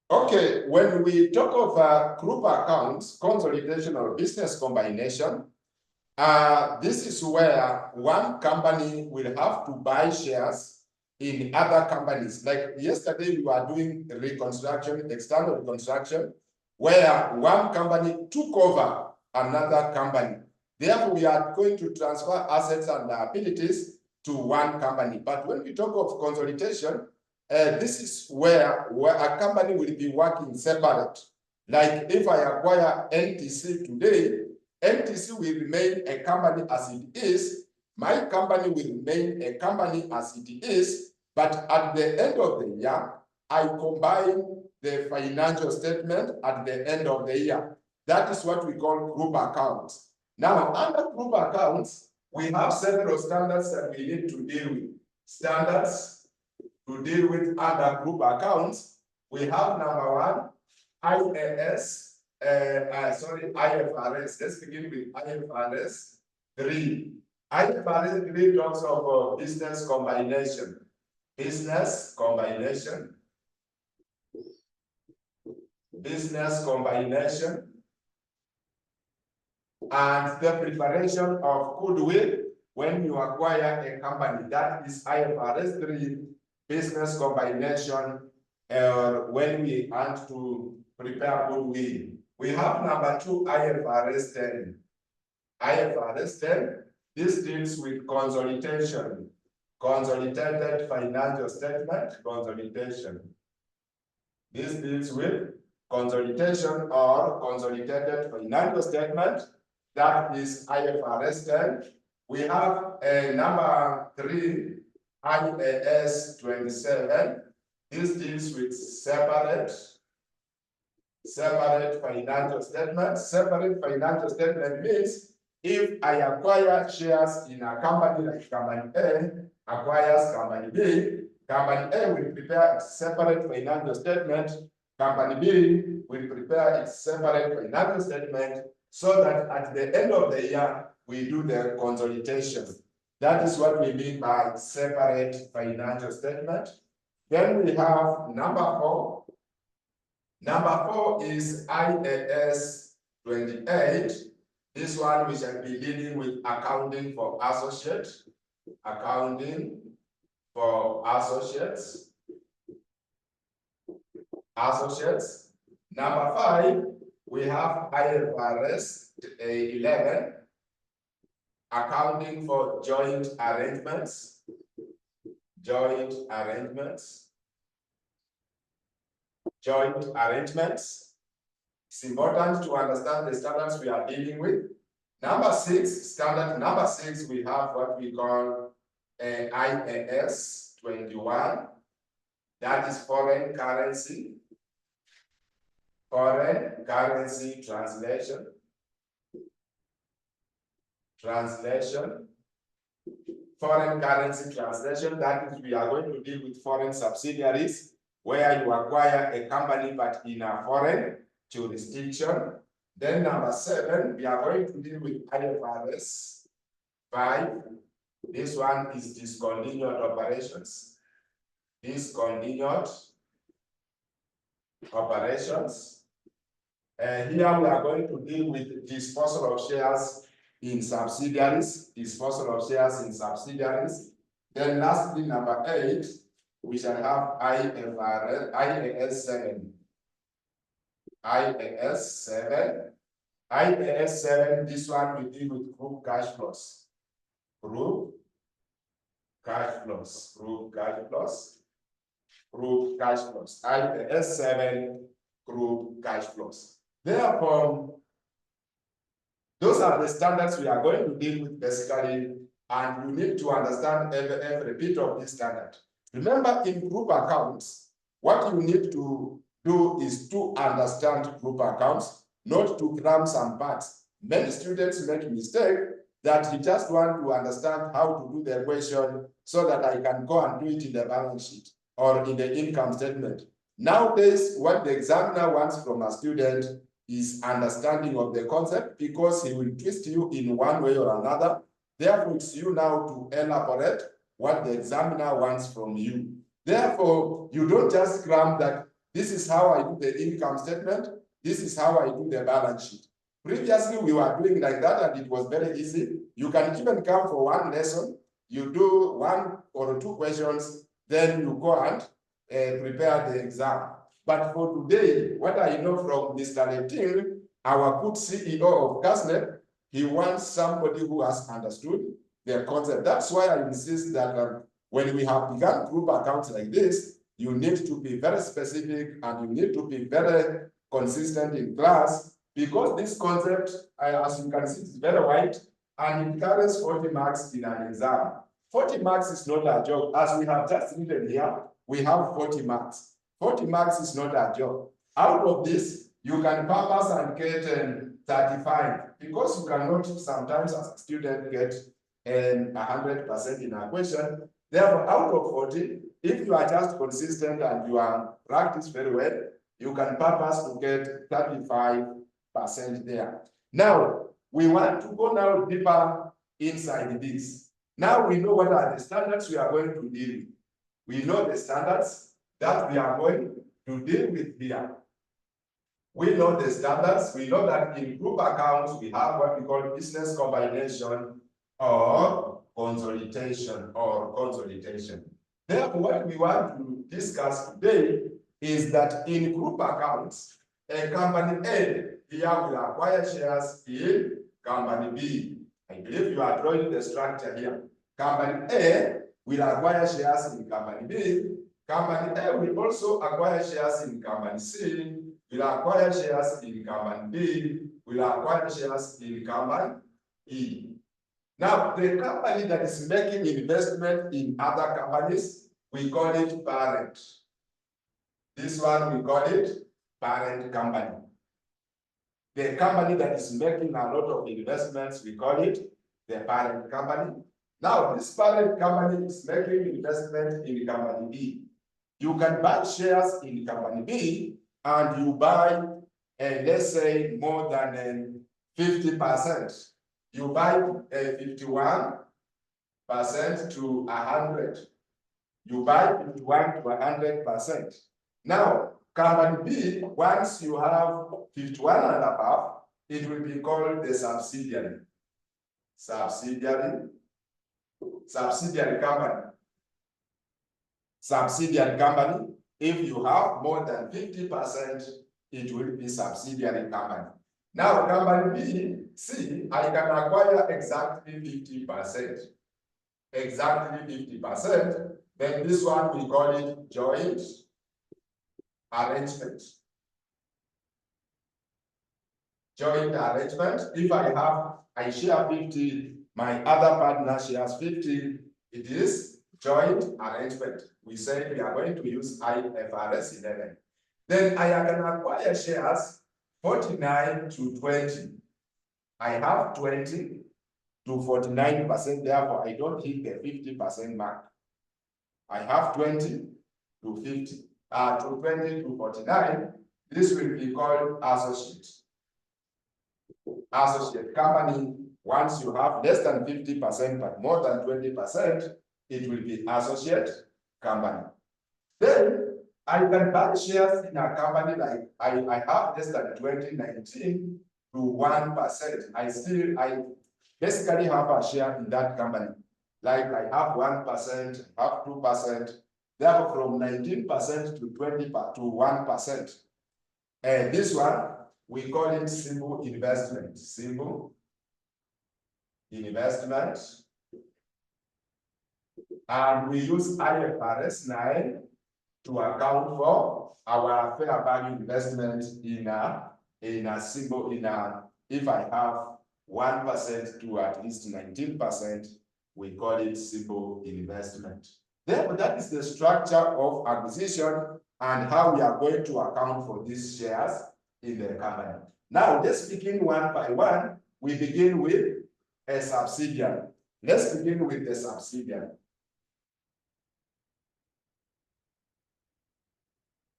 Okay, when we talk of group accounts, consolidation or business combination, this is where one company will have to buy shares in other companies. Like yesterday, we were doing reconstruction, external reconstruction, where one company took over another company. Therefore, we are going to transfer assets and liabilities to one company. But when we talk of consolidation, this is where a company will be working separate. Like if I acquire NTC today, NTC will remain a company as it is. My company will remain a company as it is. But at the end of the year, I combine the financial statement at the end of the year. That is what we call group accounts. Now, under group accounts, we have several standards that we need to deal with. Standards to deal with under group accounts, we have number one, IFRS. Let's begin with IFRS 3. IFRS 3 talks of business combination. Business combination. Business combination. And the preparation of goodwill when you acquire a company. That is IFRS 3. Business combination, when we want to prepare goodwill. We have number 2, IFRS 10. IFRS 10, this deals with consolidation, consolidated financial statement, consolidation. This deals with consolidation or consolidated financial statement. That is IFRS 10. We have number 3, IAS 27. This deals with separate financial statements. Separate financial statement means if I acquire shares in a company like company A acquires company B, company A will prepare its separate financial statement, company B will prepare its separate financial statement, so that at the end of the year, we do the consolidation. That is what we mean by separate financial statement. Then we have number 4. Number 4 is IAS 28. This one we shall be dealing with accounting for associates. Accounting for associates. Associates. Number 5, we have IFRS 11. Accounting for joint arrangements. Joint arrangements. Joint arrangements. It's important to understand the standards we are dealing with. Number 6, standard number 6, we have what we call IAS 21. That is foreign currency. Foreign currency translation. Foreign currency translation, that is, we are going to deal with foreign subsidiaries where you acquire a company but in a foreign jurisdiction. Then number 7, we are going to deal with IFRS 5. This one is discontinued operations. Discontinued operations. Here we are going to deal with disposal of shares in subsidiaries, disposal of shares in subsidiaries. Then lastly, number 8, we shall have IAS 7. IAS 7. IAS 7, this one we deal with group cash flows. Group cash flows. Group cash flows. Group cash flows. IAS 7, group cash flows. Therefore, those are the standards we are going to deal with basically, and you need to understand every bit of this standard. Remember, in group accounts, what you need to do is to understand group accounts, not to cram some parts. Many students make a mistake that you just want to understand how to do the equation so that I can go and do it in the balance sheet or in the income statement. Nowadays, what the examiner wants from a student is understanding of the concept, because he will twist you in one way or another. Therefore, it's you now to elaborate what the examiner wants from you. Therefore, you don't just cram that This is how I do the income statement. This is how I do the balance sheet. Previously, we were doing like that, and it was very easy. You can even come for one lesson, you do 1 or 2 questions, then you go and prepare the exam. But for today, what I know from Mr. Leting, our good CEO of KASNEB, he wants somebody who has understood the concept. That's why I insist that when we have begun group accounts like this, you need to be very specific and you need to be very consistent in class, because this concept, as you can see, is very wide and it carries 40 marks in an exam. 40 marks is not a joke. As we have just written here, we have 40 marks. 40 marks is not a joke. Out of this, you can purpose and get 35, because you cannot sometimes as a student get 100% in a question. Therefore, out of 40, if you are just consistent and you are practice very well, you can purpose to get 35% there. Now, we want to go now deeper inside this. Now we know what are the standards we are going to deal with. We know the standards that we are going to deal with here. We know the standards. We know that in group accounts, we have what we call business combination or consolidation Therefore, what we want to discuss today is that in group accounts, a company A here will acquire shares in company B. I believe you are drawing the structure here. Company A will acquire shares in company B. Company A will also acquire shares in company C, will acquire shares in company B, will acquire shares in company E. Now, the company that is making investment in other companies, we call it parent. This one, we call it parent company. The company that is making a lot of investments, we call it the parent company. Now, this parent company is making investment in company B. You can buy shares in company B and you buy, let's say, more than 50%. You buy 51% to 100. You buy 51 to 100%. Now, company B, once you have 51 and above, it will be called the subsidiary. Subsidiary company. Subsidiary company. If you have more than 50%, it will be subsidiary company. Now, company B, C, I can acquire exactly 50%. Exactly 50%. Then this one, we call it joint arrangement. Joint arrangement. If I share 50, my other partner shares 50, it is joint arrangement. We say we are going to use IFRS 11. Then I can acquire shares 49 to 20. I have 20 to 49%, therefore I don't hit the 50% mark. I have 20 to 50, to 20 to 49. This will be called associate. Associate company. Once you have less than 50% but more than 20%, it will be associate company. Then I can buy shares in a company like I have less than 2019 to 1%. I basically have a share in that company. Like I have 1%, I have 2%, therefore from 19% to 20 to 1%. And this one, we call it simple investment. Simple investment. And we use IFRS 9 to account for our fair value investment if I have 1% to at least 19%, we call it simple investment. Therefore, that is the structure of acquisition and how we are going to account for these shares in the company. Now, let's begin one by one. We begin with a subsidiary. Let's begin with the subsidiary.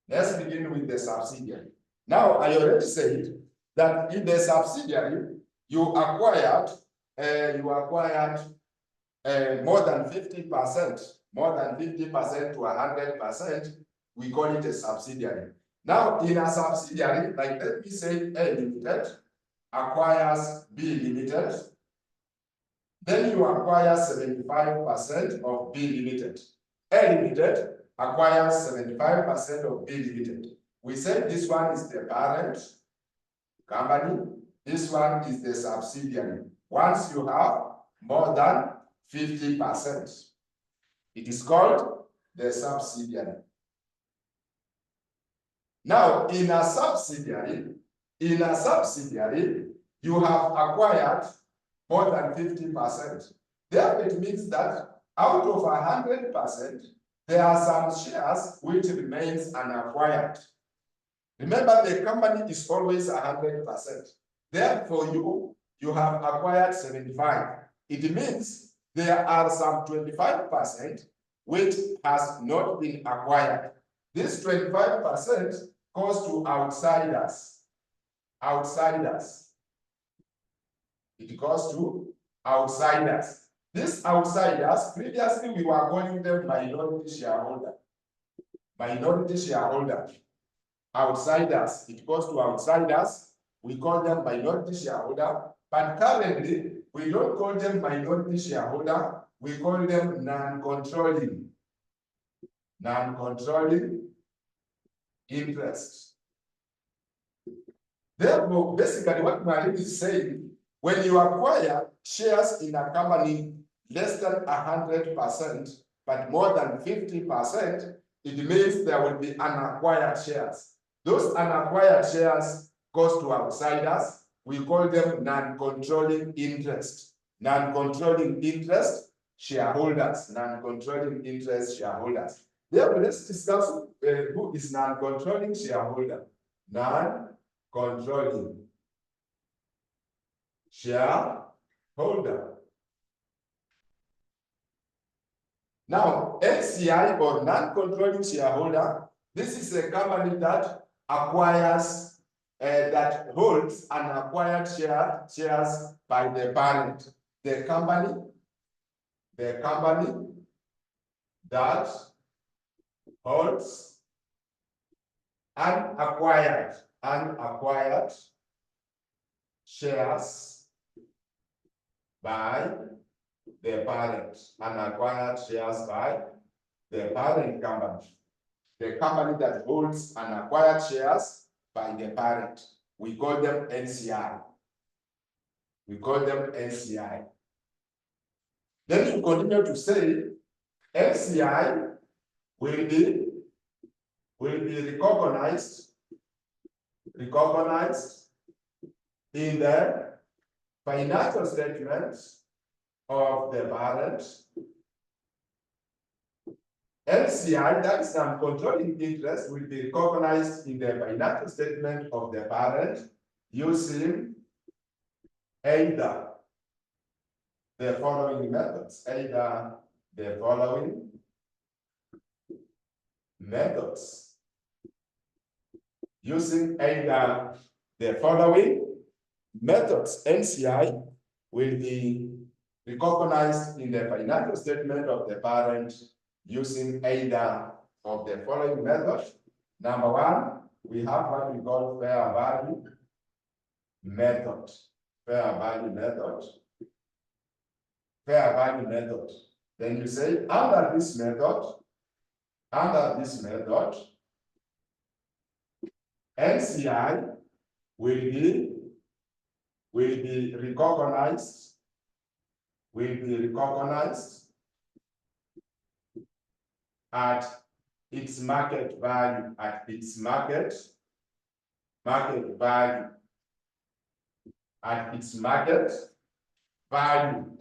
Let's begin with the subsidiary. Now, I already said that in the subsidiary, you acquired more than 50%, more than 50% to 100%. we call it a subsidiary. Now, in a subsidiary, like let me say A Limited acquires B Limited, then you acquire 75% of B Limited. A Limited acquires 75% of B Limited. We said this one is the parent company, this one is the subsidiary. Once you have more than 50%, it is called the subsidiary. Now, in a subsidiary, you have acquired more than 50%. Therefore, it means that out of 100%, there are some shares which remains unacquired. Remember, the company is always 100%. Therefore, you have acquired 75. It means there are some 25% which has not been acquired. This 25% goes to outsiders. It goes to outsiders. These outsiders, previously we were calling them minority shareholder. Outsiders, it goes to outsiders. We call them minority shareholder. But currently, we don't call them minority shareholder. We call them non-controlling interest. Therefore, basically what Marie is saying, when you acquire shares in a company less than 100%, but more than 50%, it means there will be unacquired shares. Those unacquired shares goes to outsiders. We call them non-controlling interest. Non-controlling interest shareholders. Non-controlling interest shareholders. Therefore, let's discuss who is non-controlling shareholder. Non-controlling shareholder. Now, NCI or non-controlling shareholder, this is a company that acquires, that holds unacquired shares by the parent. The company that holds unacquired shares by the parent, unacquired shares by the parent company. The company that holds unacquired shares by the parent. We call them NCI. Then you continue to say NCI will be recognized in the financial statements of the parent. NCI, that is non-controlling interest, will be recognized in the financial statement of the parent using either the following methods. Using either the following methods, NCI will be recognized in the financial statement of the parent using either of the following methods. Number one, we have what we call fair value method. Then you say under this method, NCI will be recognized at its market value,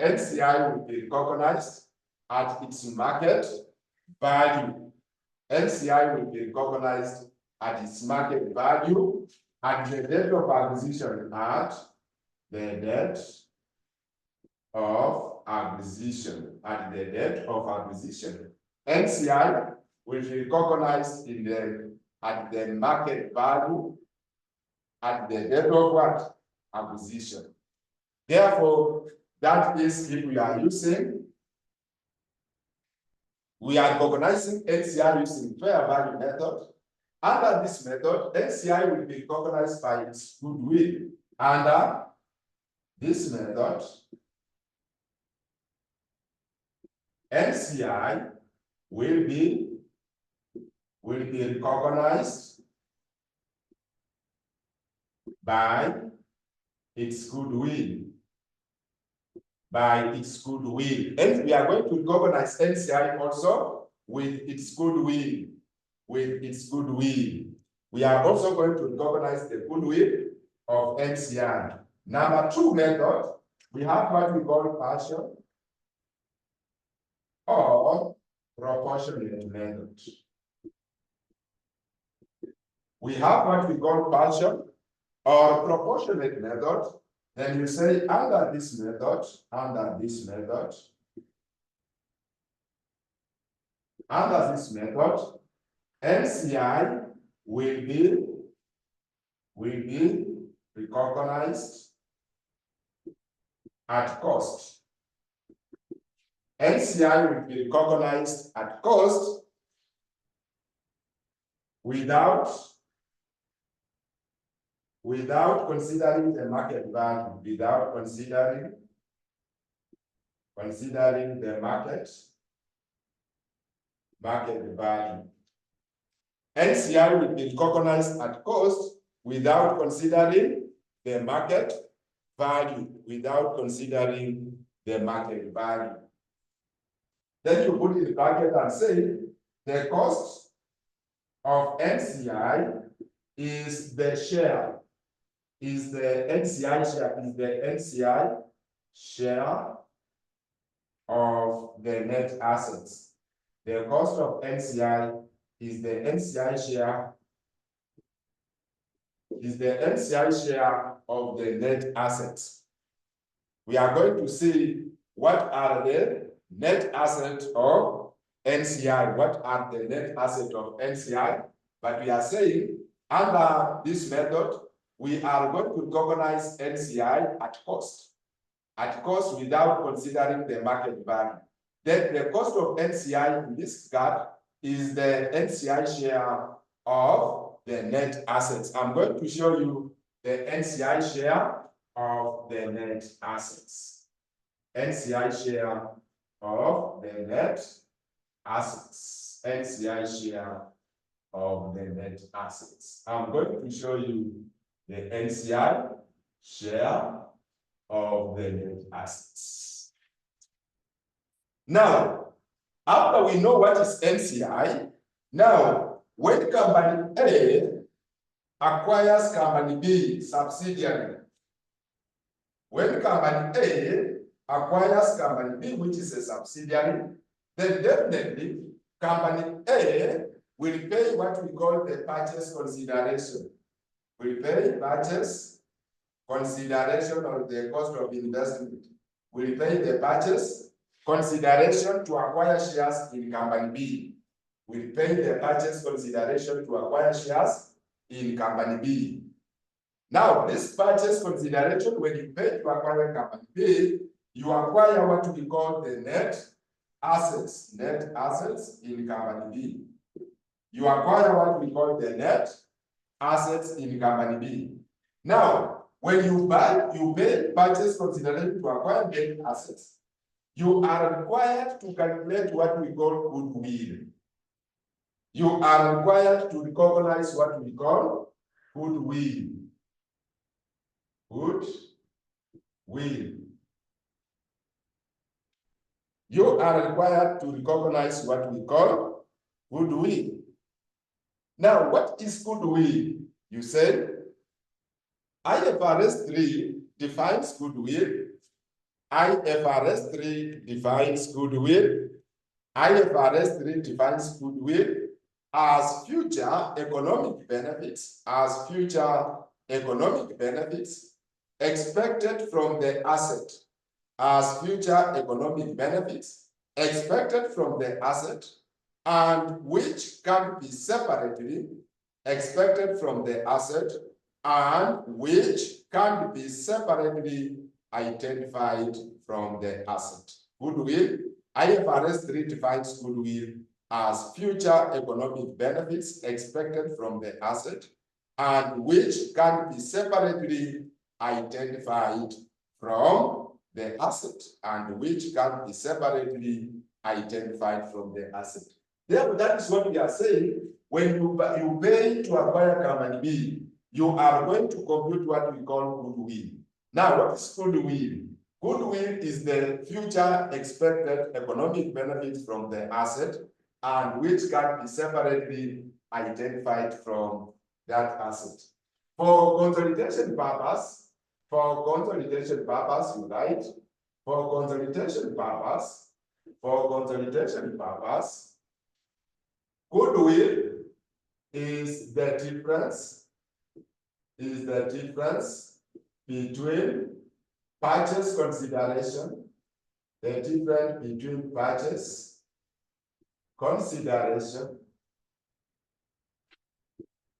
NCI will be recognized at its market value. NCI will be recognized at its market value at the date of acquisition, NCI will be recognized at the market value at the date of what? Acquisition. Therefore, that is if we are using We are recognizing NCI using fair value method. Under this method, NCI will be recognized by its goodwill. Under this method, NCI will be recognized by its goodwill. By its goodwill. And we are going to recognize NCI also with its goodwill. With its goodwill. We are also going to recognize the goodwill of NCI. Number two method, we have what we call partial or proportionate method. We have what we call partial or proportionate method. Then you say under this method, NCI will be recognized at cost. NCI will be recognized at cost without considering the market value, without considering the market value. NCI will be recognized at cost without considering the market value, Then you put in the bracket and say the cost of NCI is the share, is the NCI share of the net assets. The cost of NCI is the NCI share of the net assets. We are going to see what are the net assets of NCI. What are the net assets of NCI? But we are saying under this method, we are going to recognize NCI at cost without considering the market value. Then the cost of NCI in this regard is the NCI share of the net assets. I'm going to show you the NCI share of the net assets. NCI share of the net assets. NCI share of the net assets. I'm going to show you the NCI share of the net assets. Now, after we know what is NCI, now when company A acquires company B subsidiary, when company A acquires company B, which is a subsidiary, then definitely company A will pay what we call the purchase consideration. Will pay purchase consideration on the cost of investment. Will pay the purchase consideration to acquire shares in company B. Will pay the purchase consideration to acquire shares in company B. Now, this purchase consideration, when you pay to acquire company B, you acquire what we call the net assets in company B. You acquire what we call the net assets in company B. Now, when you pay purchase consideration to acquire net assets, you are required to calculate what we call goodwill. You are required to recognize what we call goodwill. Goodwill. You are required to recognize what we call goodwill. Now, what is goodwill? You said IFRS 3 defines goodwill. IFRS 3 defines goodwill. IFRS 3 defines goodwill as future economic benefits, expected from the asset, as future economic benefits expected from the asset, and which can be separately expected from the asset, and which can be separately identified from the asset. Goodwill IFRS 3 defines goodwill as future economic benefits expected from the asset and which can be separately identified from the asset and which can be separately identified from the asset. Therefore, that is what we are saying. When you pay to acquire company B, you are going to compute what we call goodwill. Now, what is goodwill? Goodwill is the future expected economic benefits from the asset and which can be separately identified from that asset. For consolidation purpose, you write, for consolidation purpose, goodwill is the difference between purchase consideration,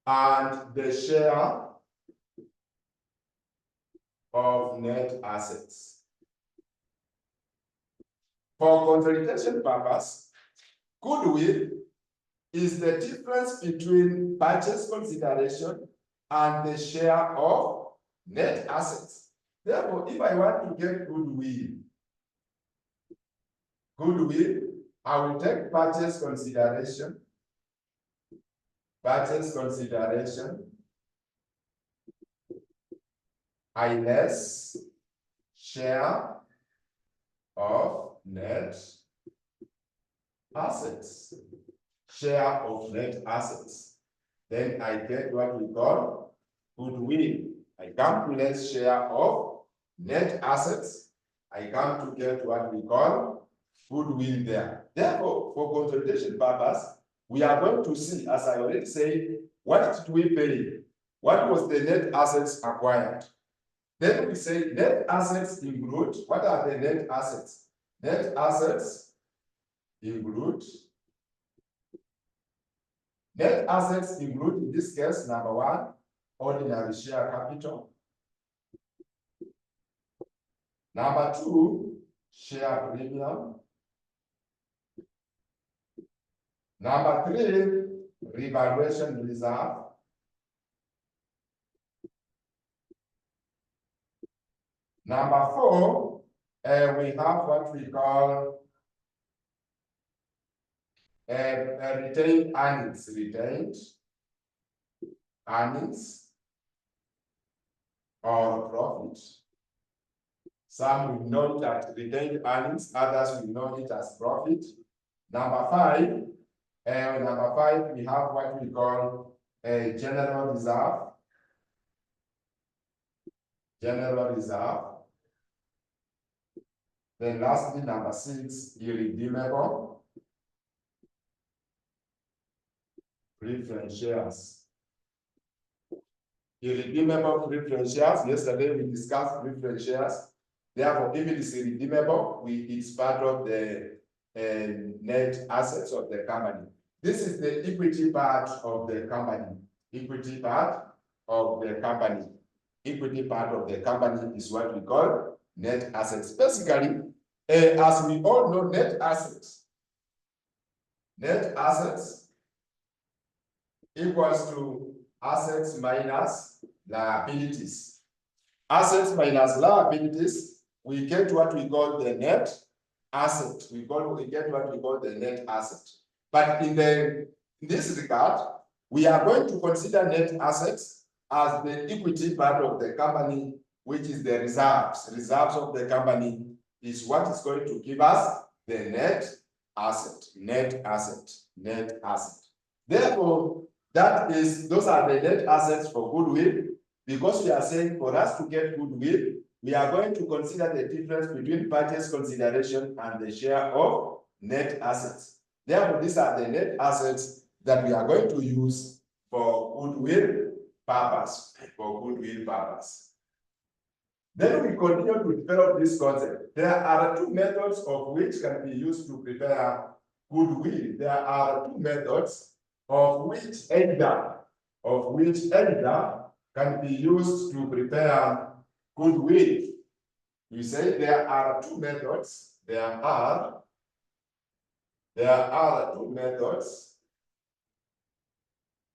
and the share of net assets. For consolidation purpose, goodwill is the difference between purchase consideration and the share of net assets. Therefore, if I want to get goodwill, I will take purchase consideration minus share of net assets. Then I get what we call goodwill. I come to less share of net assets. I come to get what we call goodwill there. Therefore, for consolidation purpose, we are going to see, as I already said, what did we pay? What was the net assets acquired? Then we say net assets include, what are the net assets? Net assets include, in this case, number one, ordinary share capital. Number two, share premium. Number three, revaluation reserve. Number four, we have what we call retained earnings or profit. Some will know it as retained earnings, others will know it as profit. Number five, we have what we call a general reserve. Then lastly, number six, irredeemable preference shares. Irredeemable preference shares. Yesterday we discussed preference shares. Therefore, if it is irredeemable, it's part of the net assets of the company. This is the equity part of the company. Equity part of the company is what we call net assets. Basically, as we all know, net assets equals to assets minus liabilities. Assets minus liabilities, we get what we call the net asset. We get what we call the net asset. But in this regard, we are going to consider net assets as the equity part of the company, which is the reserves. Reserves of the company is what is going to give us the net asset. Therefore, those are the net assets for goodwill, because we are saying for us to get goodwill, we are going to consider the difference between purchase consideration and the share of net assets. Therefore, these are the net assets that we are going to use for goodwill purpose. Then we continue to develop this concept. There are two methods of which can be used to prepare goodwill. There are two methods of which either can be used to prepare goodwill. We say there are two methods. There are There are two methods,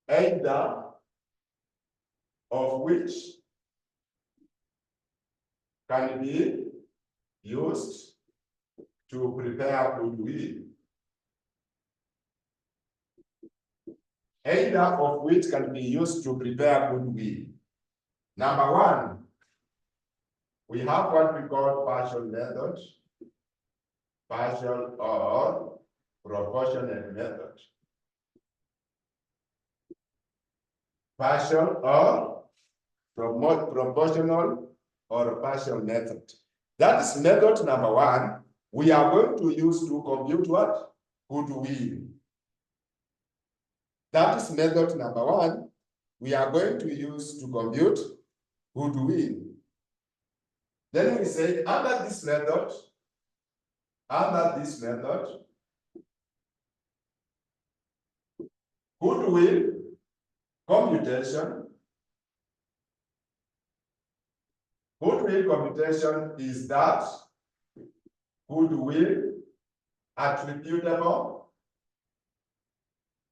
either of which can be used to prepare goodwill. Either of which can be used to prepare goodwill. Number one, we have what we call partial method, partial or proportionate method. Partial or proportional or partial method. That is method number one. We are going to use to compute what? Goodwill. That is method number one. We are going to use to compute goodwill. Then we say under this method, goodwill computation. Goodwill computation is that goodwill attributable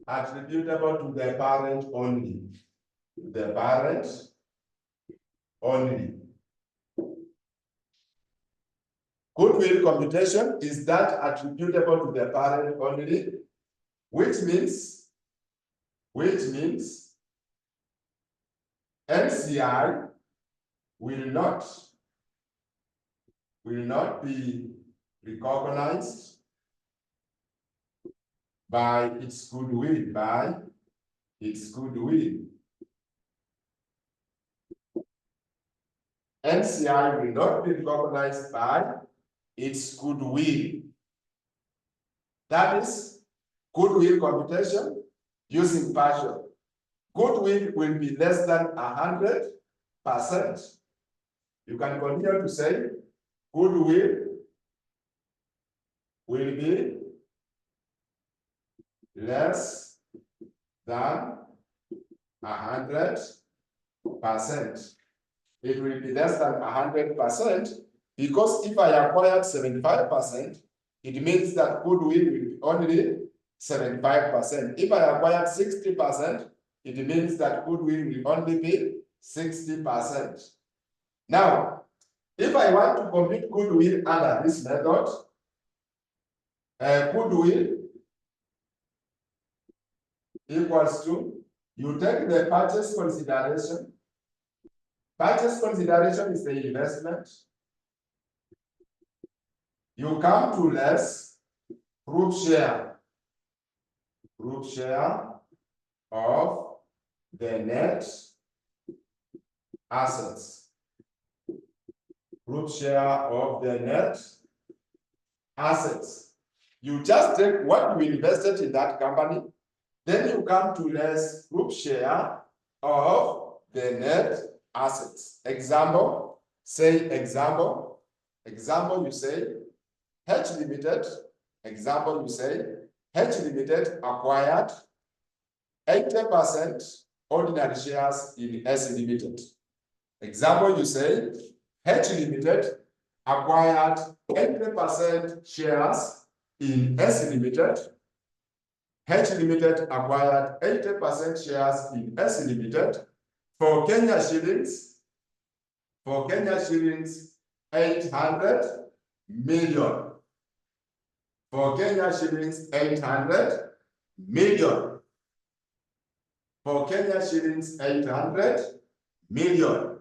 to the parent only. The parent only. Goodwill computation is that attributable to the parent only, which means NCI will not be recognized by its goodwill, NCI will not be recognized by its goodwill. That is goodwill computation using partial. Goodwill will be less than 100%. You can continue to say goodwill will be less than 100%. It will be less than 100% because if I acquired 75%, it means that goodwill will be only 75%. If I acquired 60%, it means that goodwill will only be 60%. Now, if I want to compute goodwill under this method, goodwill equals to, you take the purchase consideration. Purchase consideration is the investment. You come to less group share of the net assets. Group share of the net assets. You just take what you invested in that company, then you come to less group share of the net assets. Example, you say H Limited, example, you say H Limited acquired 80% ordinary shares in S Limited. Example, you say H Limited acquired 80% shares in S Limited. H Limited acquired 80% shares in S Limited for Kenya shillings 800 million. For Kenya shillings 800 million. For Kenya shillings 800 million.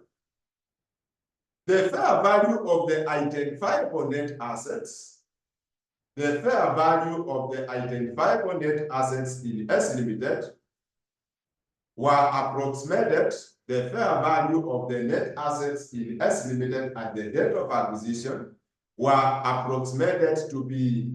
The fair value of the identifiable net assets. The fair value of the identifiable net assets in S Limited were approximated. The fair value of the net assets in S Limited at the date of acquisition were approximated to be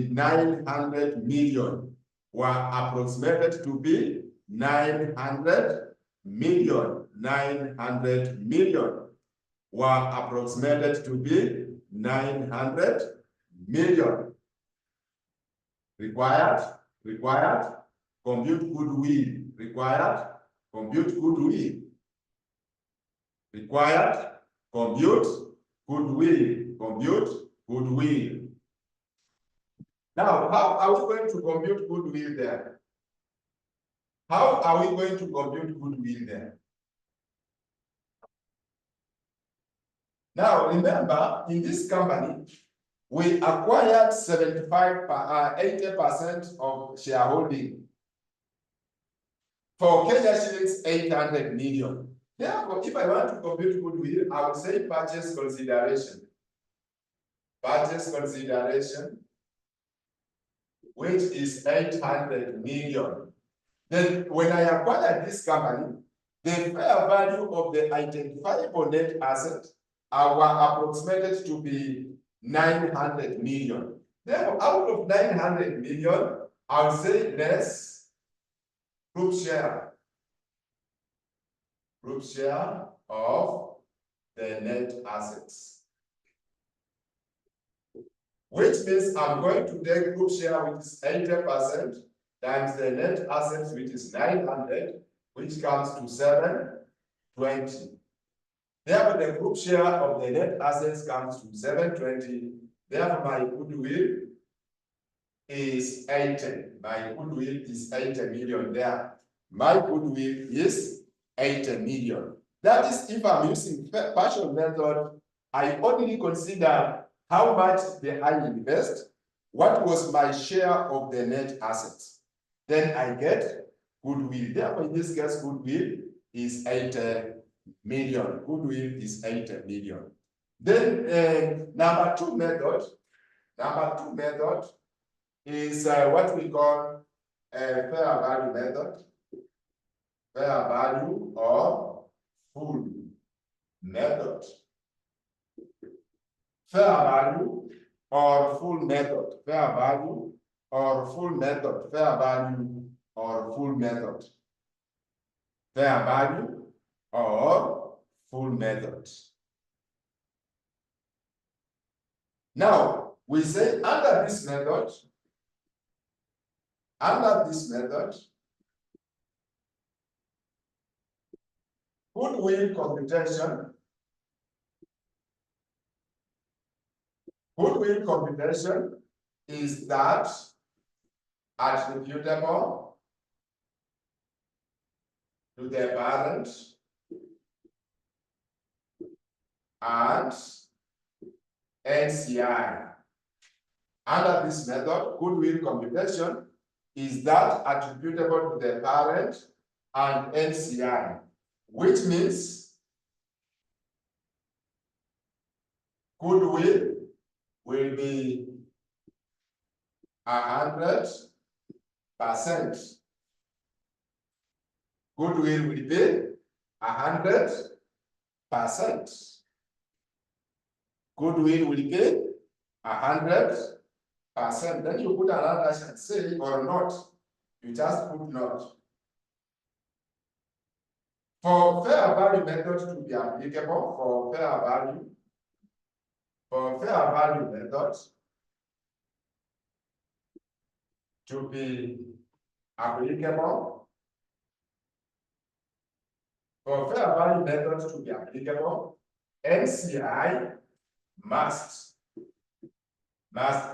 900 million. Were approximated to be 900 million. 900 million. Were approximated to be 900 million. Required, compute goodwill. Required, compute goodwill. Required, compute goodwill. Compute goodwill. Now, how are we going to compute goodwill there? How are we going to compute goodwill there? Now, remember, in this company, we acquired 80% of shareholding for Kenya shillings 800 million. Therefore, if I want to compute goodwill, I would say purchase consideration. Purchase consideration, which is 800 million. Then when I acquired this company, the fair value of the identifiable net asset were approximated to be 900 million. Therefore, out of 900 million, I would say less group share of the net assets. Which means I'm going to take group share, which is 80%, times the net assets, which is 900, which comes to 720. Therefore, the group share of the net assets comes to 720. Therefore, my goodwill is 80. My goodwill is 80 million there. My goodwill is 80 million. That is, if I'm using partial method, I only consider how much did I invest, what was my share of the net assets. Then I get goodwill. Therefore, in this case, goodwill is 80 million. Goodwill is 80 million. Then number two method is what we call a fair value method. Fair value or full method. Fair value or full method. Fair value or full method. Fair value or full method. Fair value or full method. Now, we say under this method, goodwill computation is that attributable to the parent and NCI. Under this method, goodwill computation is that attributable to the parent and NCI, which means goodwill will be 100%. Goodwill will be 100%. Goodwill will be 100%. Then you put another say or not. You just put not. For fair value method to be applicable, for fair value method to be applicable, NCI must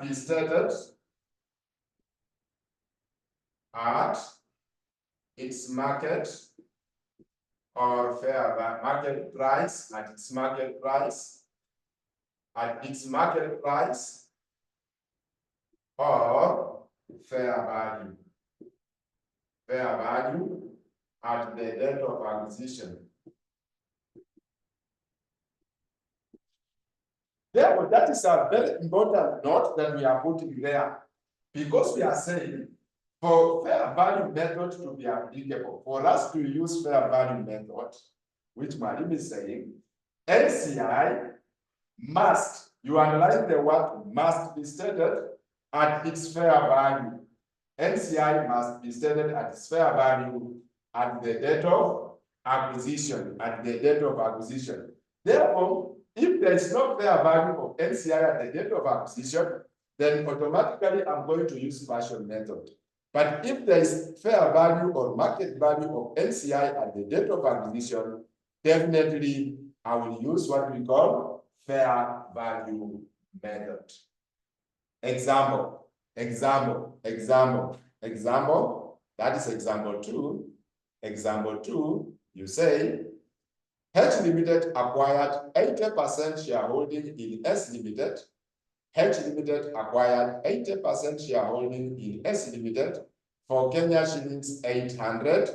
be stated at its market or fair market price, at its market price or fair value at the date of acquisition. Therefore, that is a very important note that we are putting there, because we are saying for fair value method to be applicable, for us to use fair value method, which Marim is saying, NCI must, you underline the word must be stated at its fair value. NCI must be stated at its fair value at the date of acquisition, Therefore, if there is no fair value of NCI at the date of acquisition, then automatically I'm going to use partial method. But if there is fair value or market value of NCI at the date of acquisition, definitely I will use what we call fair value method. Example, Example. That is example 2. Example 2, you say, H Limited acquired 80% shareholding in S Limited. H Limited acquired 80% shareholding in S Limited for Kenya shillings 800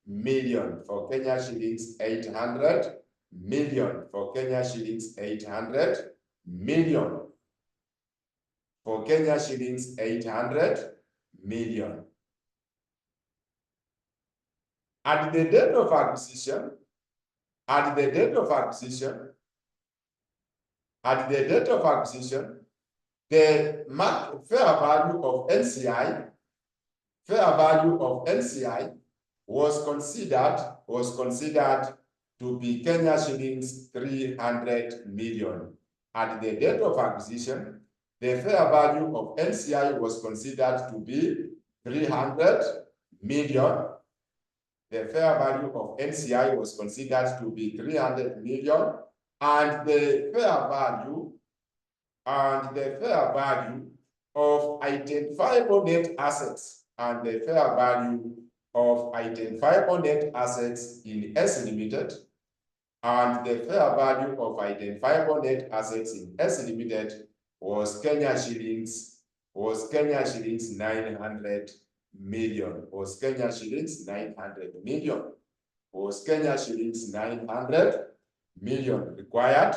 million. For Kenya shillings 800 million. For Kenya shillings 800 million. For Kenya shillings 800 million. At the date of acquisition, the fair value of NCI was considered to be Kenya shillings 300 million. At the date of acquisition, the fair value of NCI was considered to be 300 million. The fair value of NCI was considered to be 300 million, and the fair value of identifiable net assets in S Limited, and the fair value of identifiable net assets in S Limited was Kenya shillings 900 million. Was Kenya shillings 900 million. Was Kenya shillings 900 million. Required.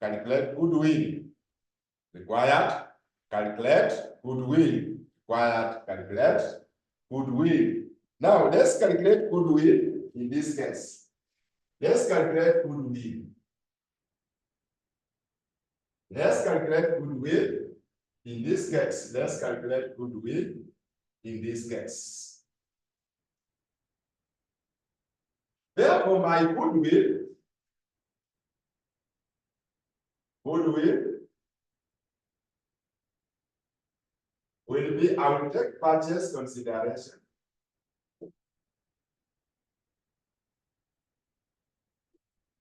Calculate goodwill. Required. Calculate goodwill. Required. Calculate goodwill. Now let's calculate goodwill in this case. Let's calculate goodwill. Let's calculate goodwill in this case. Let's calculate goodwill in this case. Therefore, my goodwill will be, I will take purchase consideration,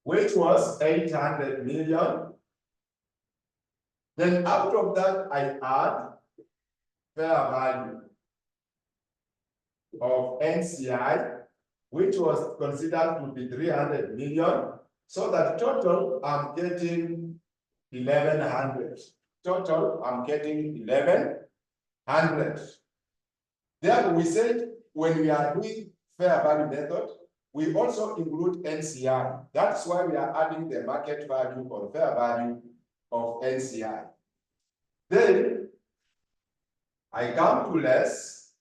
which was 800 million. Then out of that, I add fair value of NCI, which was considered to be 300 million. So that total, I'm getting 1,100. Total, I'm getting 1,100. Then we said when we are doing fair value method, we also include NCI. That's why we are adding the market value or fair value of NCI. Then I come to less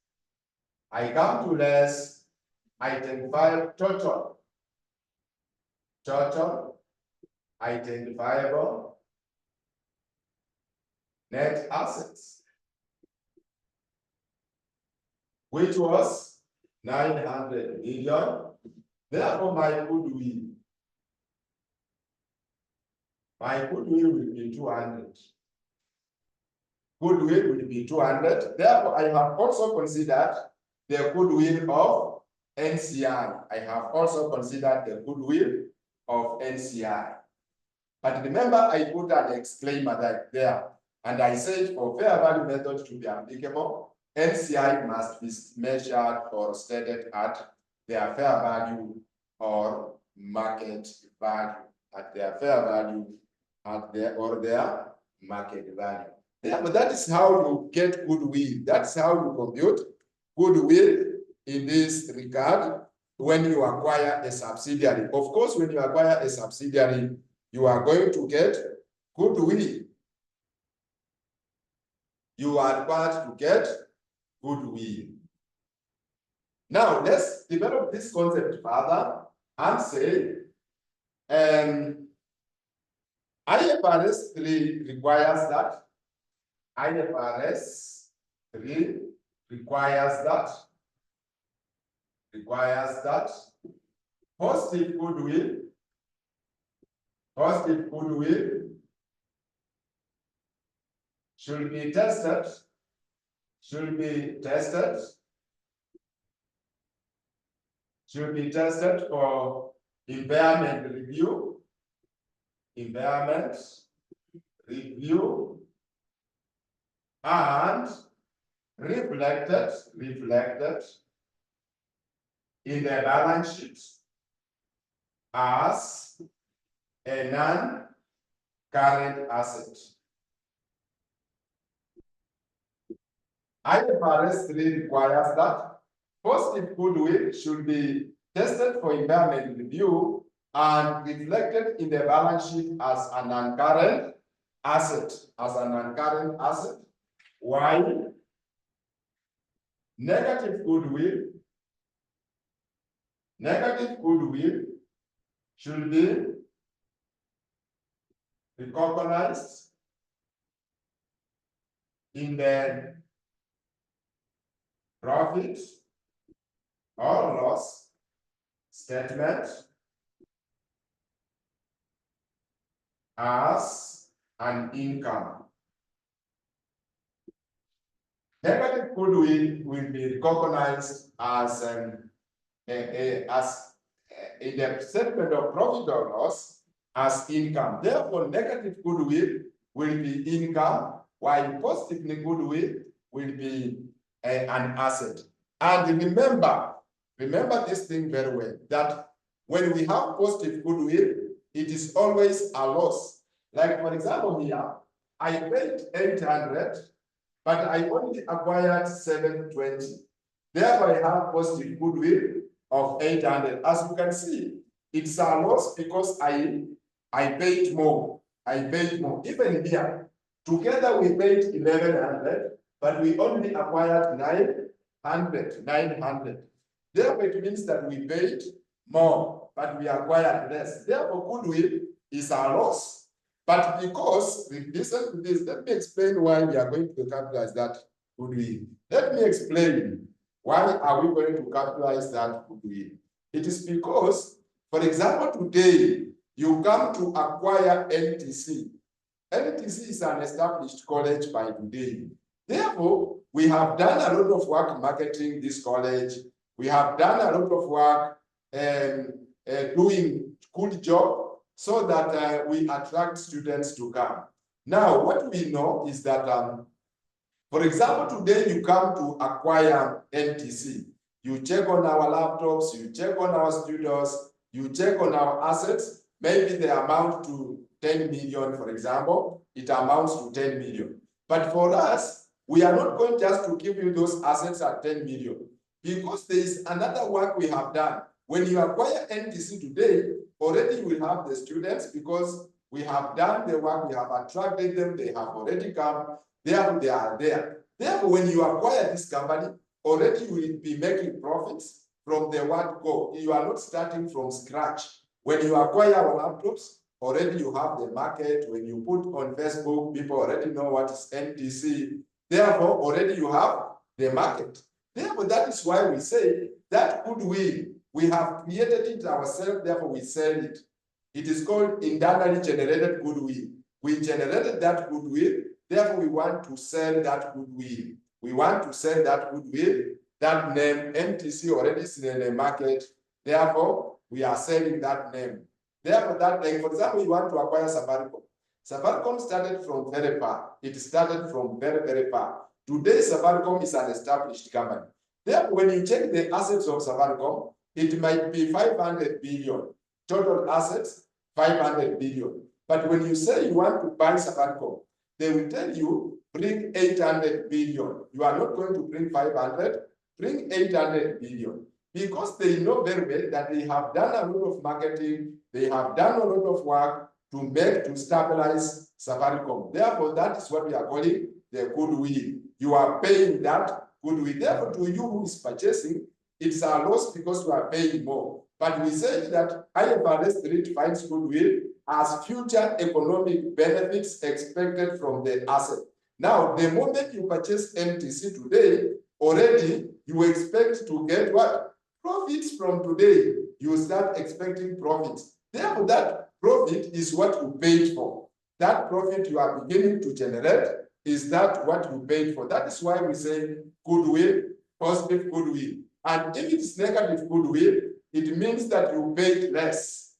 identifiable total identifiable net assets, which was 900 million. Therefore, my goodwill will be 200. Goodwill will be 200. Therefore, I have also considered the goodwill of NCI. I have also considered the goodwill of NCI. But remember, I put an exclaimer there, and I said for fair value method to be applicable, NCI must be measured or stated at their fair value or market value, at their fair value or their market value. Therefore, that is how you get goodwill. That's how you compute goodwill in this regard when you acquire a subsidiary. Of course, when you acquire a subsidiary, you are going to get goodwill. You are required to get goodwill. Now, let's develop this concept further and say, IFRS 3 requires that. IFRS 3 requires that positive goodwill should be tested for impairment review and reflected in the balance sheet as a non-current asset. IFRS 3 requires that positive goodwill should be tested for impairment review and reflected in the balance sheet as a non-current asset. While negative goodwill should be recognized in the profit or loss statement as an income. Negative goodwill will be recognized as in the statement of profit or loss as income. Therefore, negative goodwill will be income, while positive goodwill will be an asset. And remember this thing very well, that when we have positive goodwill, it is always a loss. Like, for example, here, I paid 800, but I only acquired 720. Therefore, I have positive goodwill of 800. As you can see, it's a loss because I paid more. Even here, together we paid 1100, but we only acquired 900. Therefore, it means that we paid more, but we acquired less. Therefore, goodwill is a loss. But because we listen to this, let me explain why we are going to capitalize that goodwill. Let me explain why are we going to capitalize that goodwill. It is because, for example, today you come to acquire NTC. NTC is an established college by today. Therefore, we have done a lot of work marketing this college. We have done a lot of work doing good job so that we attract students to come. Now, what we know is that, for example, today you come to acquire NTC. You check on our laptops, you check on our studios, you check on our assets. Maybe they amount to 10 million, for example. It amounts to 10 million. But for us, we are not going just to give you those assets at 10 million, because there is another work we have done. When you acquire NTC today, already you will have the students, because we have done the work, we have attracted them, they have already come, therefore they are there. Therefore, when you acquire this company, already you will be making profits from the word go. You are not starting from scratch. When you acquire our laptops, already you have the market. When you put on Facebook, people already know what is NTC. Therefore, already you have the market. Therefore, that is why we say that goodwill, we have created it ourselves, therefore we sell it. It is called internally generated goodwill. We generated that goodwill, therefore we want to sell that goodwill. That name, NTC, already is in the market. Therefore, we are selling that name. Therefore, that name, for example, you want to acquire Safaricom. Safaricom started from very far. It started from very, very far. Today, Safaricom is an established company. Therefore, when you check the assets of Safaricom, it might be 500 billion. Total assets, 500 billion. But when you say you want to buy Safaricom, they will tell you, bring 800 billion. You are not going to bring 500, bring 800 billion. Because they know very well that they have done a lot of marketing, they have done a lot of work to stabilize Safaricom. Therefore, that is what we are calling the goodwill. You are paying that goodwill. Therefore, to you who is purchasing, it's a loss because you are paying more. But we say that IFRS 3 defines goodwill as future economic benefits expected from the asset. Now, the moment you purchase NTC today, already you expect to get what? Profits from today. You start expecting profits. Therefore, that profit is what you paid for. That profit you are beginning to generate is that what you paid for. That is why we say goodwill, positive goodwill. And if it's negative goodwill, it means that you paid less.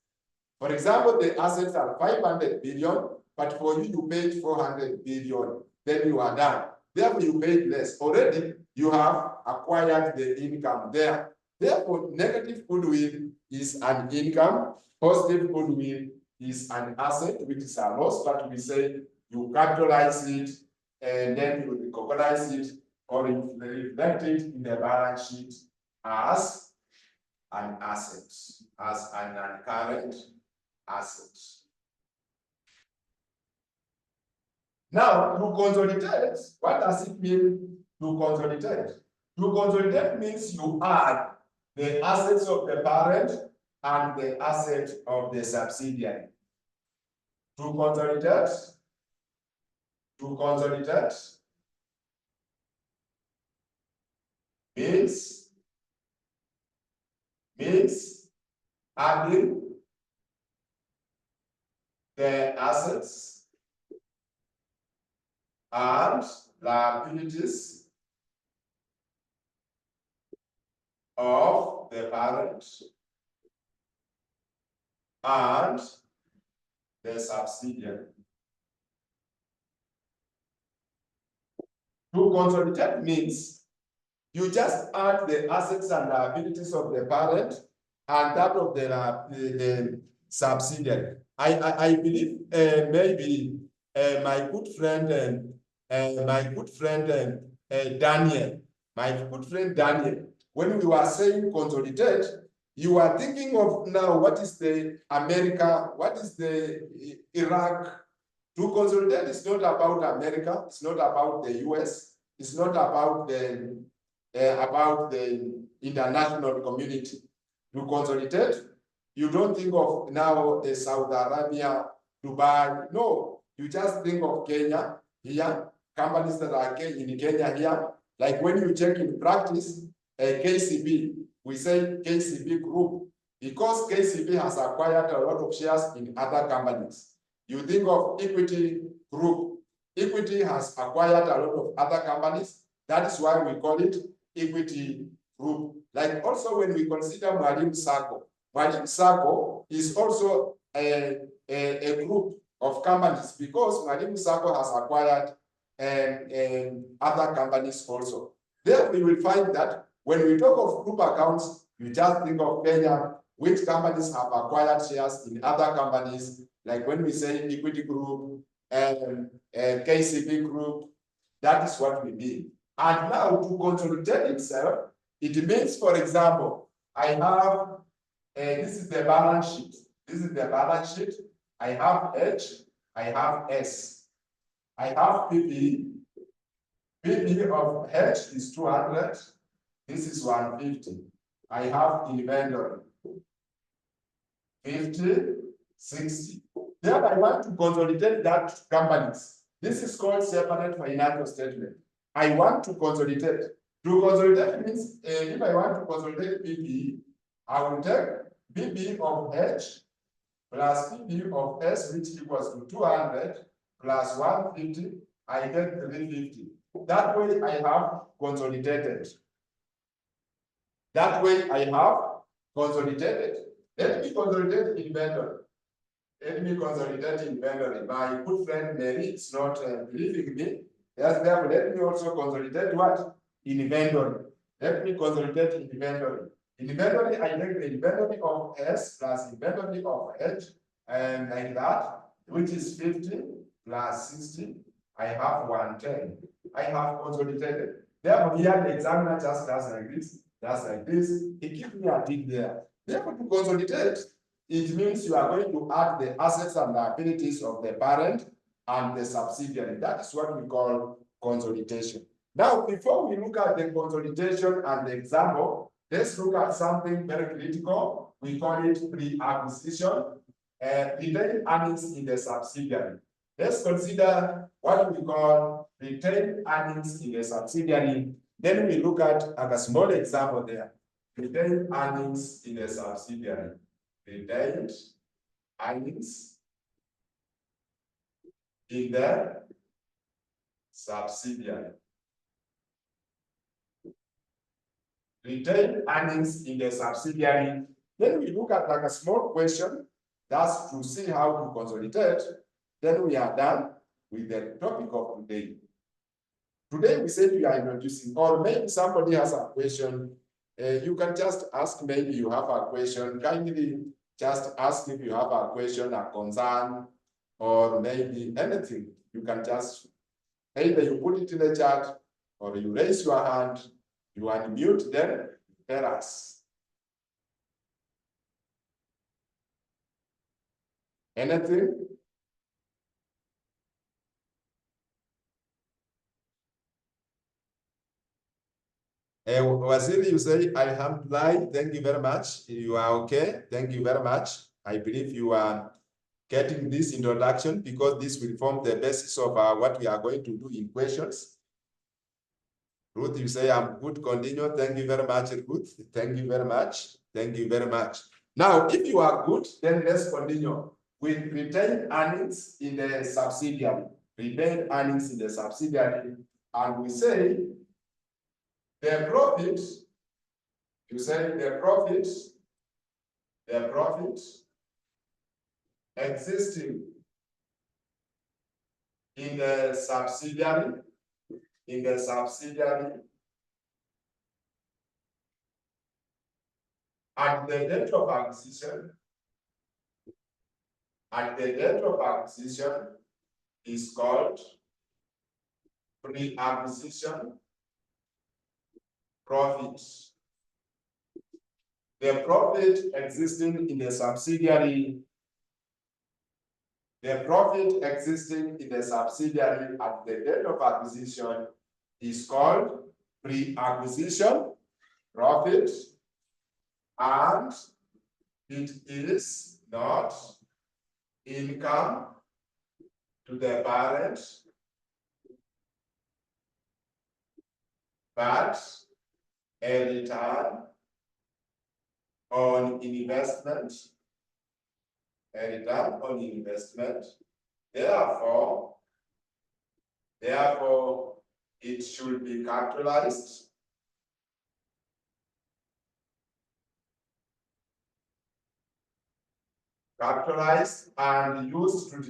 For example, the assets are 500 billion, but for you, you paid 400 billion. Then you are done. therefore you paid less. Already you have acquired the income there. Therefore, negative goodwill is an income, positive goodwill is an asset, which is a loss, but we say you capitalize it and then you recognize it or you reflect it in the balance sheet as an asset, as an non-current asset. Now, to consolidate, what does it mean to consolidate? To consolidate means you add the assets of the parent and the asset of the subsidiary. To consolidate means adding the assets and liabilities of the parent and the subsidiary. To consolidate means you just add the assets and liabilities of the parent and that of the subsidiary. I believe maybe my good friend Daniel, when we were saying consolidate, you are thinking of now what is the America, what is the Iraq. To consolidate is not about America, it's not about the US, it's not about the international community. To consolidate, you don't think of now Saudi Arabia, Dubai. No, you just think of Kenya here, companies that are in Kenya here. Like when you check in practice, KCB, we say KCB Group, because KCB has acquired a lot of shares in other companies. You think of Equity Group. Equity has acquired a lot of other companies. That is why we call it Equity Group. Like also when we consider Mwalimu Sacco. Mwalimu Sacco is also a group of companies because Mwalimu Sacco has acquired other companies also. There we will find that when we talk of group accounts, you just think of Kenya, which companies have acquired shares in other companies. Like when we say Equity Group and KCB Group, that is what we mean. And now to consolidate itself, it means, for example, I have, this is the balance sheet. This is the balance sheet. I have H, I have S. I have PP. PP of H is 200. This is 150. I have inventory. 50, 60. Then I want to consolidate that companies. This is called separate financial statement. I want to consolidate. To consolidate means if I want to consolidate PPE, I will take PPE of H plus PPE of S, which equals to 200 plus 150, I get 350. That way I have consolidated. That way I have consolidated. Let me consolidate inventory. Let me consolidate inventory. My good friend Mary is not believing me. Yes, therefore, let me also consolidate what? Inventory. Let me consolidate inventory. Inventory, I take the inventory of S plus inventory of H, and like that, which is 50 plus 60. I have 110. I have consolidated. Therefore, here the examiner just does like this, does like this. He gives me a tick there. Therefore, to consolidate, it means you are going to add the assets and liabilities of the parent and the subsidiary. That is what we call consolidation. Now, before we look at the consolidation and the example, let's look at something very critical. We call it pre-acquisition, retained earnings in the subsidiary. Let's consider what we call retained earnings in the subsidiary. Then we look at a small example there. Retained earnings in the subsidiary. Retained earnings in the subsidiary. Retained earnings in the subsidiary. Then we look at like a small question. That's to see how to consolidate. Then we are done with the topic of today. Today we said we are introducing, or maybe somebody has a question. You can just ask, maybe you have a question. Kindly just ask if you have a question, a concern, or maybe anything. You can just, either you put it in the chat, or you raise your hand, you unmute, then tell us. Anything? Wasili, you say, Alhamdulillah, thank you very much. You are okay. Thank you very much. I believe you are getting this introduction because this will form the basis of what we are going to do in questions. Ruth, you say, I'm good, continue. Thank you very much, Ruth. Thank you very much. Thank you very much. Now, if you are good, then let's continue with retained earnings in the subsidiary. Retained earnings in the subsidiary. And we say the profit, you say the profit existing in the subsidiary, at the date of acquisition, is called pre-acquisition profit. The profit existing in the subsidiary, at the date of acquisition is called pre-acquisition profit, and it is not income to the parent, but a return on investment. Therefore, it should be capitalized and used to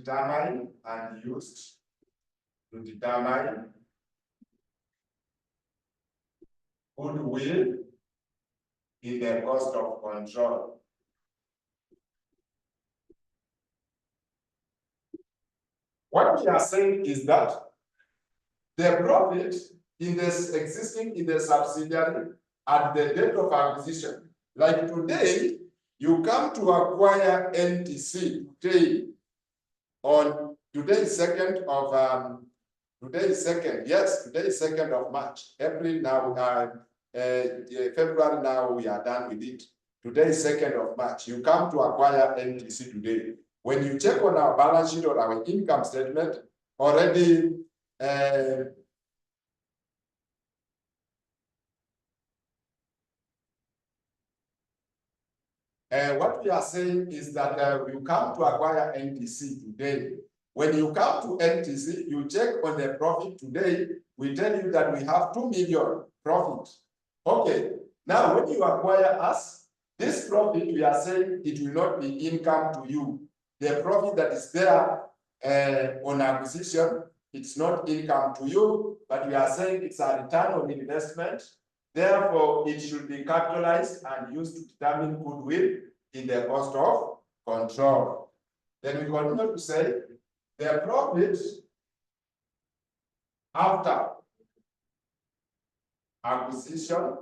determine goodwill in the cost of control. What we are saying is that the profit in this existing in the subsidiary at the date of acquisition, like today, you come to acquire NTC today on today's 2nd of today is 2nd of March. April now, February now we are done with it. Today is 2nd of March. You come to acquire NTC today. When you check on our balance sheet or our income statement, already what we are saying is that you come to acquire NTC today. When you come to NTC, you check on the profit today. We tell you that we have 2 million profit. Okay, now when you acquire us, this profit, we are saying it will not be income to you. The profit that is there on acquisition, it's not income to you, but we are saying it's a return on investment. Therefore, it should be capitalized and used to determine goodwill in the cost of control. Then we continue to say the profit after acquisition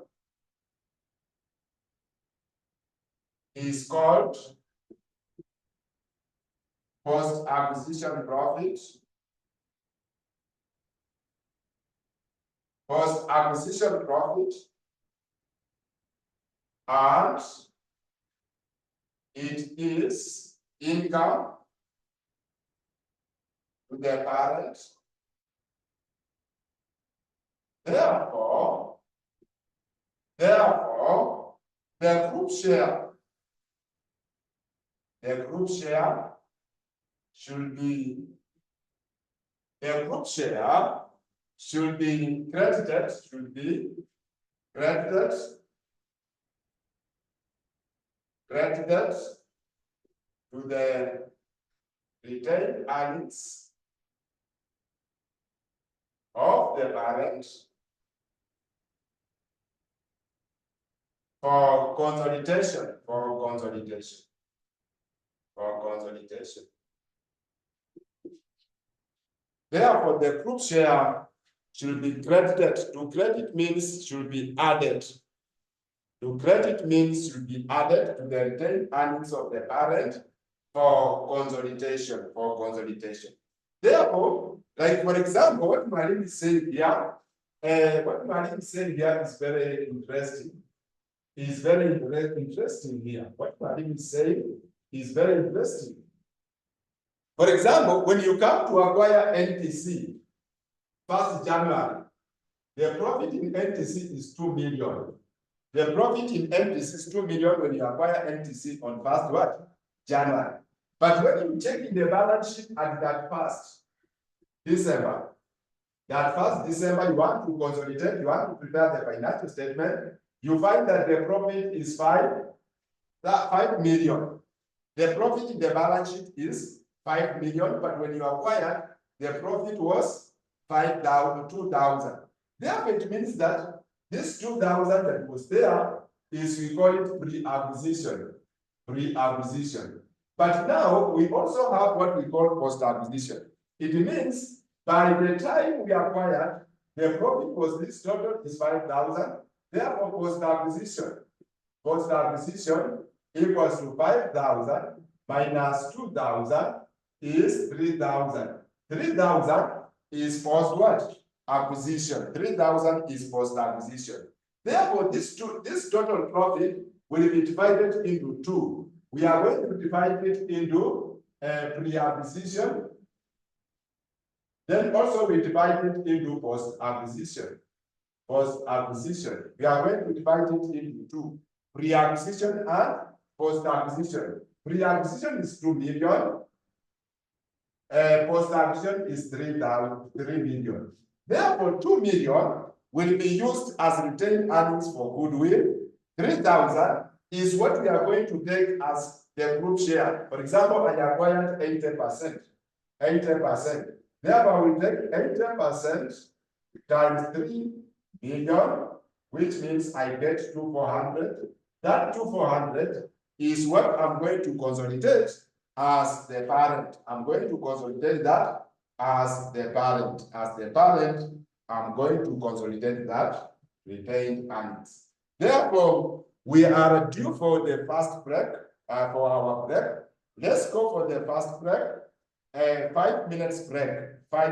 is called post-acquisition profit. Post-acquisition profit, and it is income to the parent. Therefore, the group share should be credited to the retained earnings of the parent for consolidation. Therefore, the group share should be credited. To credit means should be added. To credit means should be added to the retained earnings of the parent for consolidation. Therefore, like for example, what Marie is saying here, is very interesting. Is very interesting here. What Marie is saying is very interesting. For example, when you come to acquire NTC, 1st January, the profit in NTC is 2 million. The profit in NTC is 2 million when you acquire NTC on 1st what? January. But when you check in the balance sheet at that 1st December, you want to consolidate, you want to prepare the financial statement, you find that the profit is 5 million. The profit in the balance sheet is 5 million, but when you acquired, the profit was 2,000. Therefore, it means that this 2,000 that was there is, we call it pre-acquisition. But now we also have what we call post-acquisition. It means by the time we acquired, the profit was this total is 5,000. Therefore, post-acquisition equals to 5,000 minus 2,000 is 3,000. 3,000 is post what? Acquisition. 3,000 is post acquisition. Therefore, this total profit will be divided into two. We are going to divide it into pre-acquisition. Then also we divide it into post acquisition. We are going to divide it into two: pre-acquisition and post acquisition. Pre-acquisition is 2 million. Post-acquisition is 3 million. Therefore, 2 million will be used as retained earnings for goodwill. 3,000 is what we are going to take as the group share. For example, I acquired 80%. Therefore, we take 80% times 3 million, which means I get 2,400. That 2,400 is what I'm going to consolidate as the parent. I'm going to consolidate that as the parent. I'm going to consolidate that retained earnings. Therefore, we are due for the first break, for our break. Let's go for the first break, 5 minutes break,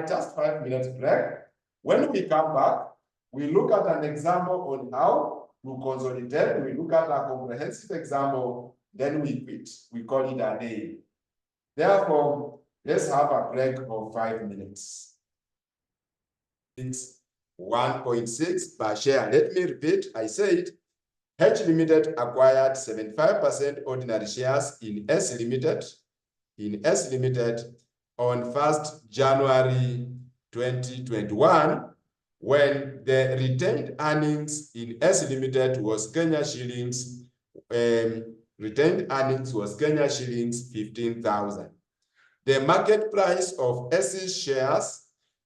just 5 minutes break. When we come back, we look at an example on how to consolidate. We look at a comprehensive example, then we quit. We call it a day. Therefore, let's have a break of 5 minutes. It's 1.6 per share. Let me repeat. I said H Limited acquired 75% ordinary shares in S Limited on 1st January 2021, when the retained earnings in S Limited was Kenya shillings. Retained earnings was Kenya shillings 15,000. The market price of S's shares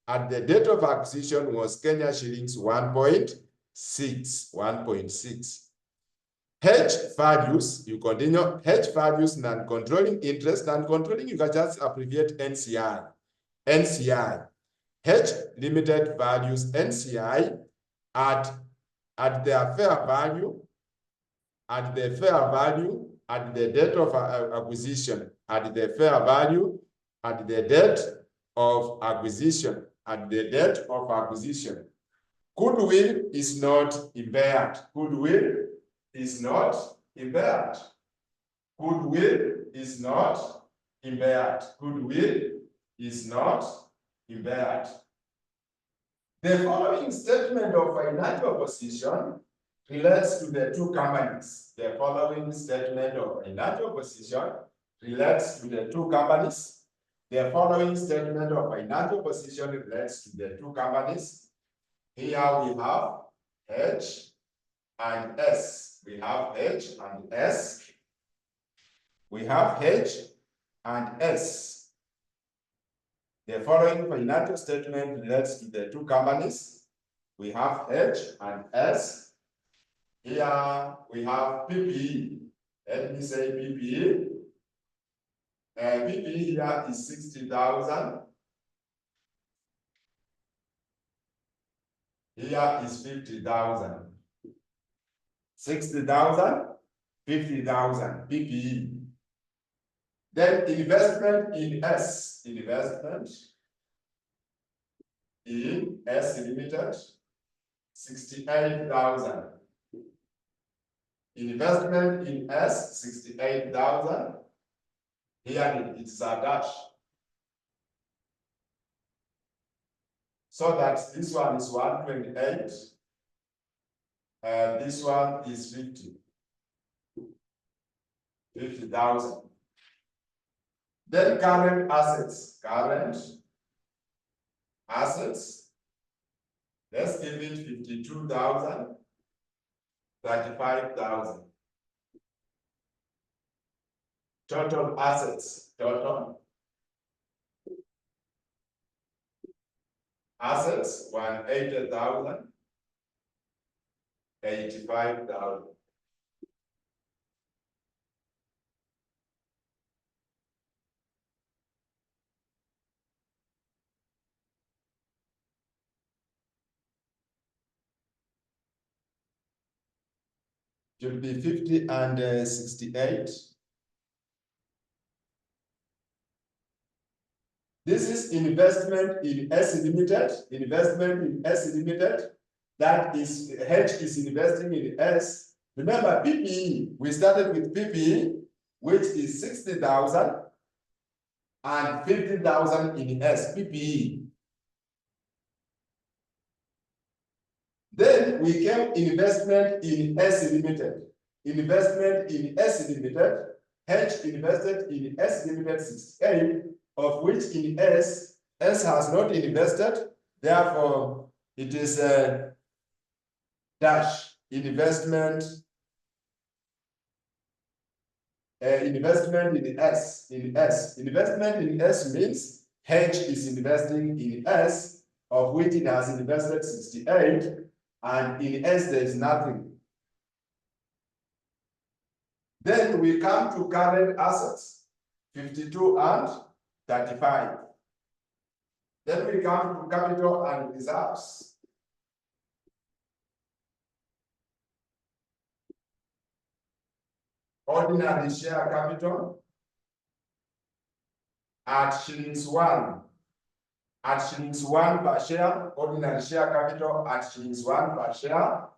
at the date of acquisition was Kenya shillings 1.6. H values, you continue, H values non-controlling interest. Non-controlling, you can just abbreviate NCI. H Limited values NCI at their fair value, at the date of acquisition, at the fair value, at the date of acquisition, Goodwill is not impaired. Goodwill is not impaired. The following statement of financial position relates to the two companies. The following statement of financial position relates to the two companies. The following statement of financial position relates to the two companies. Here we have H and S. We have H and S. We have H and S. The following financial statement relates to the two companies. We have H and S. Here we have PPE. Let me say PPE. PPE here is 60,000. Here is 50,000. 60,000, 50,000 PPE. Then investment in S. Investment in S Limited, 68,000. Investment in S, 68,000. Here it's a dash. So that this one is 128. This one is 50,000. Then current assets. Current assets. Let's give it 52,000. 35,000. Total assets. Total assets 180,000. 85,000. Should be 50 and 68. This is investment in S Limited. Investment in S Limited. That is, H is investing in S. Remember, PPE, we started with PPE, which is 60,000 and 50,000 in S, PPE. Then we came investment in S Limited. Investment in S Limited. H invested in S Limited 68, of which in S has not invested. Therefore, it is a dash investment. Investment in S. Investment in S means H is investing in S, of which it has invested 68, and in S there is nothing. Then we come to current assets, 52 and 35. Then we come to capital and reserves. Ordinary share capital at shillings 1. At shillings 1 per share, ordinary share capital at shillings 1 per share.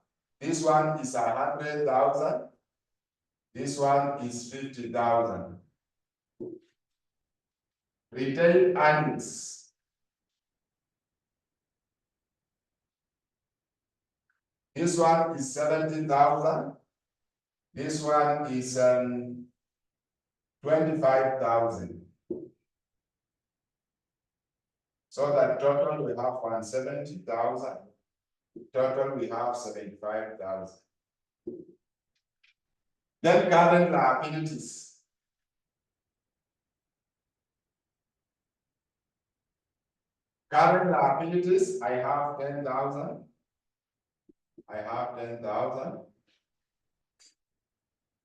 This one is 100,000. This one is 50,000. Retained earnings. This one is 70,000. This one is 25,000. So that total we have 170,000. Total we have 75,000. Then current liabilities. Current liabilities, I have 10,000. I have 10,000.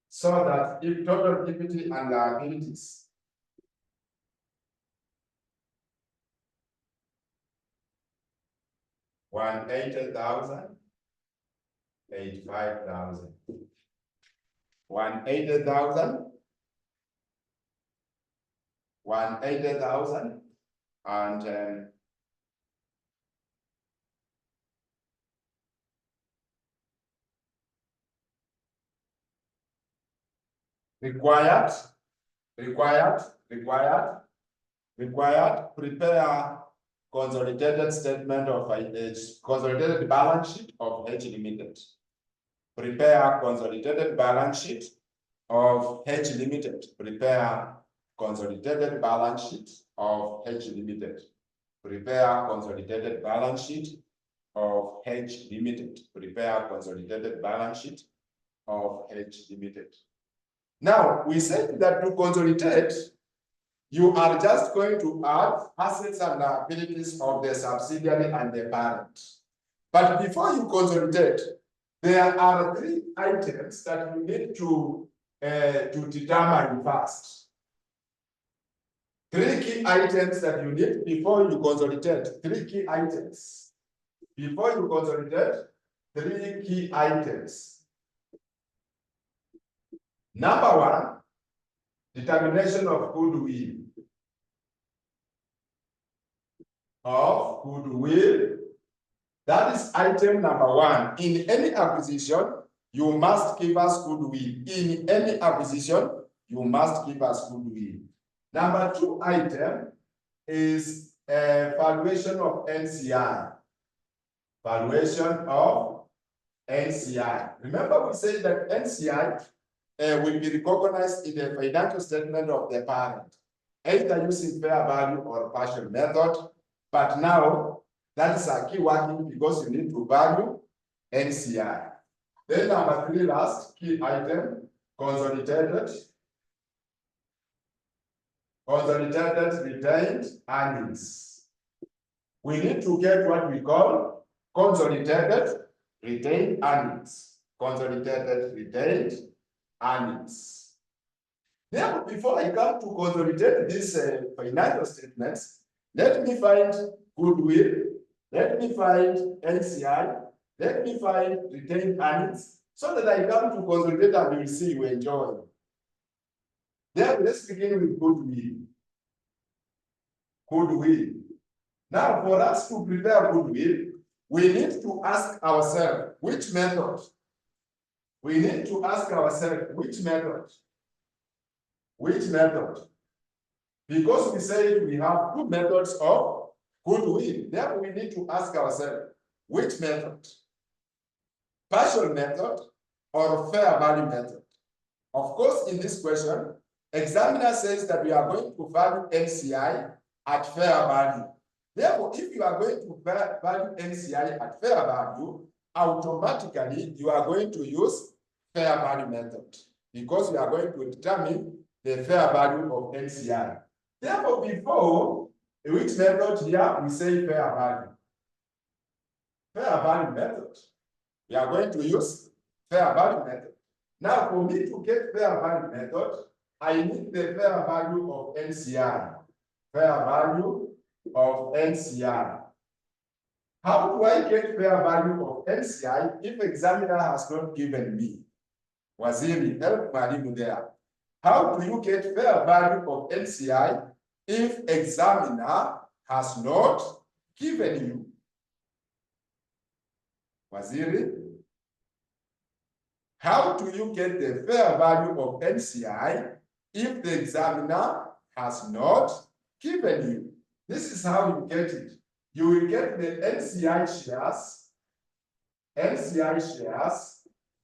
So that if total equity and liabilities $180,000, 85,000. 180,000, 180,000, and required, prepare consolidated statement of consolidated balance sheet of H Limited. Prepare consolidated balance sheet of H Limited. Prepare consolidated balance sheet of H Limited. Prepare consolidated balance sheet of H Limited. Prepare consolidated balance sheet of H Limited. Now, we said that to consolidate, you are just going to add assets and liabilities of the subsidiary and the parent. But before you consolidate, there are three items that you need to determine first. Three key items that you need before you consolidate. Three key items. Before you consolidate, three key items. Number one, determination of goodwill. Of goodwill. That is item number one. In any acquisition, you must give us goodwill. In any acquisition, you must give us goodwill. Number two item is valuation of NCI. Valuation of NCI. Remember we said that NCI will be recognized in the financial statement of the parent, either using fair value or partial method. But now, that is a key working because you need to value NCI. Then number three, last key item, consolidated retained earnings. We need to get what we call consolidated retained earnings. Consolidated retained earnings. Therefore, before I come to consolidate these financial statements, let me find goodwill, let me find NCI, let me find retained earnings, so that I come to consolidate and you will see you enjoy. Then let's begin with goodwill. Goodwill. Now, for us to prepare goodwill, we need to ask ourselves which method. We need to ask ourselves which method. Which method? Because we say we have two methods of goodwill. Therefore, we need to ask ourselves which method? Partial method or fair value method? Of course, in this question, examiner says that we are going to value NCI at fair value. Therefore, if you are going to value NCI at fair value, automatically you are going to use fair value method because we are going to determine the fair value of NCI. Therefore, before which method here we say fair value. Fair value method. We are going to use fair value method. Now, for me to get fair value method, I need the fair value of NCI. Fair value of NCI. How do I get fair value of NCI if examiner has not given me? Waziri, help Mwalimu there. How do you get fair value of NCI if examiner has not given you? Waziri, how do you get the fair value of NCI if the examiner has not given you? This is how you get it. You will get the NCI shares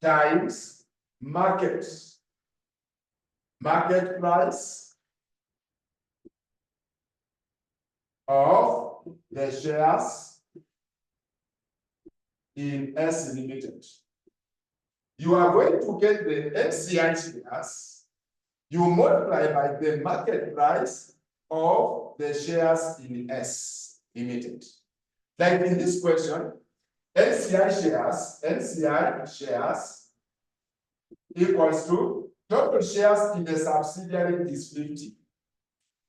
times market price of the shares in S Limited. You are going to get the NCI shares, you multiply by the market price of the shares in S Limited. Like in this question, NCI shares equals to total shares in the subsidiary is 50.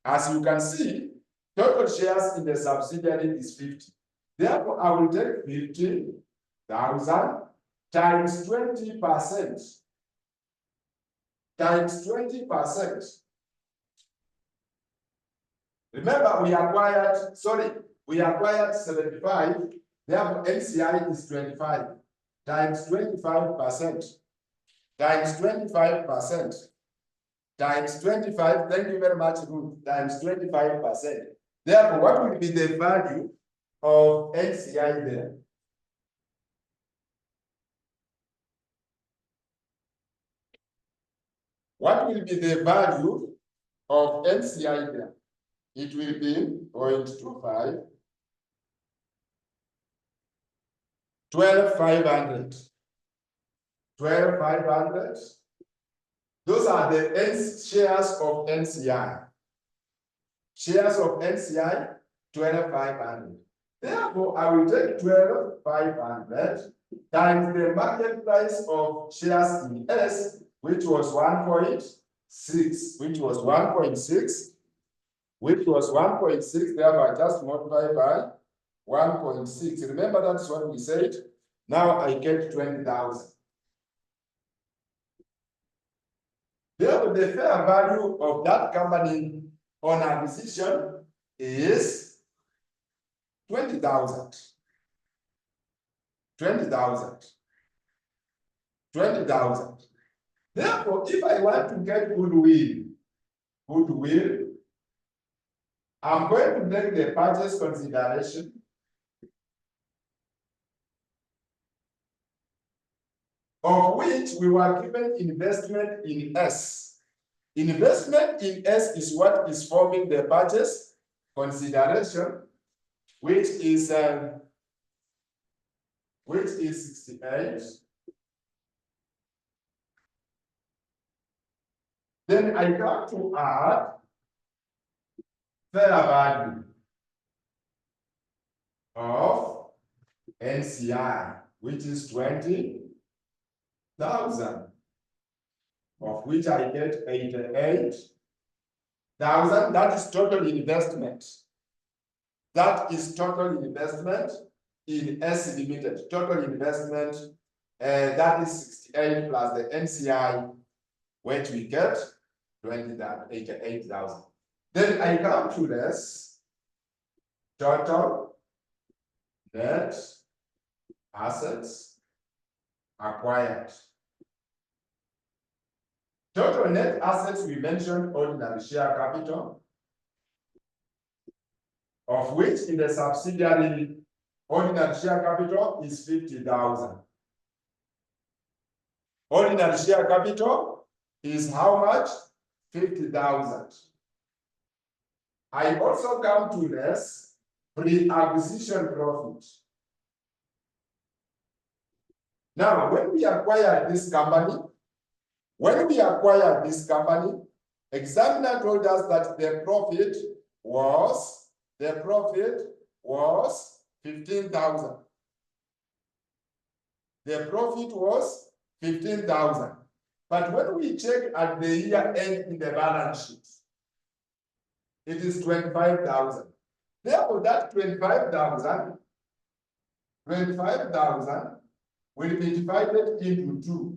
As you can see, total shares in the subsidiary is 50. Therefore, I will take 50,000 times 20%. Times 20%. Remember, we acquired 75, therefore NCI is 25 times 25%. Times 25%. Times 25, thank you very much, Ruth, times 25%. Therefore, what will be the value of NCI there? What will be the value of NCI there? It will be 0.25, 12,500. 12,500. Those are the shares of NCI. shares of NCI, 12,500. Therefore, I will take 12,500 times the market price of shares in S, which was 1.6, which was 1.6, therefore I just multiply by 1.6. Remember, that's what we said. Now I get 20,000. Therefore, the fair value of that company on acquisition is 20,000. 20,000. 20,000. Therefore, if I want to get goodwill, I'm going to take the purchase consideration of which we were given investment in S. Investment in S is what is forming the purchase consideration, which is 68. Then I come to add fair value of NCI, which is 20,000, of which I get 88,000. That is total investment. That is total investment in S Limited. Total investment, that is 68 plus the NCI, which we get 88,000. Then I come to this total net assets acquired. Total net assets, we mentioned ordinary share capital, of which in the subsidiary ordinary share capital is 50,000. Ordinary share capital is how much? 50,000. I also come to this pre-acquisition profit. Now, when we acquired this company, examiner told us that the profit was 15,000. The profit was 15,000. But when we check at the year end in the balance sheet, it is 25,000. Therefore, that 25,000 will be divided into two.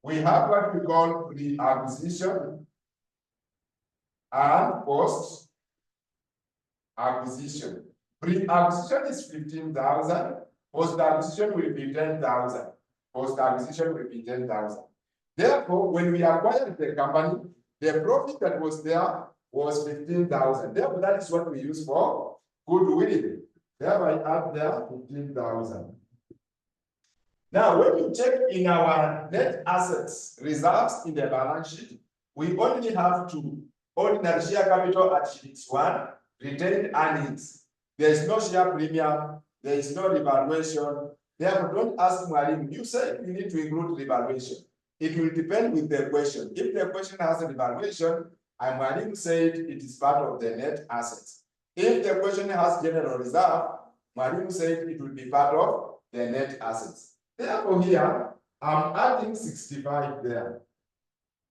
We have what we call pre-acquisition and post-acquisition. Pre-acquisition is 15,000. Post-acquisition will be 10,000. Post-acquisition will be 10,000. Therefore, when we acquired the company, the profit that was there was 15,000. Therefore, that is what we use for goodwill. Therefore, I add there 15,000. Now, when you check in our net assets reserves in the balance sheet, we only have two: ordinary share capital at sheet 1, retained earnings. There is no share premium, there is no revaluation. Therefore, don't ask Mwalimu, you said you need to include revaluation. It will depend with the question. If the question has a revaluation, and Mwalimu said it is part of the net assets. If the question has general reserve, Mwalimu said it will be part of the net assets. Therefore, here, I'm adding 65 there.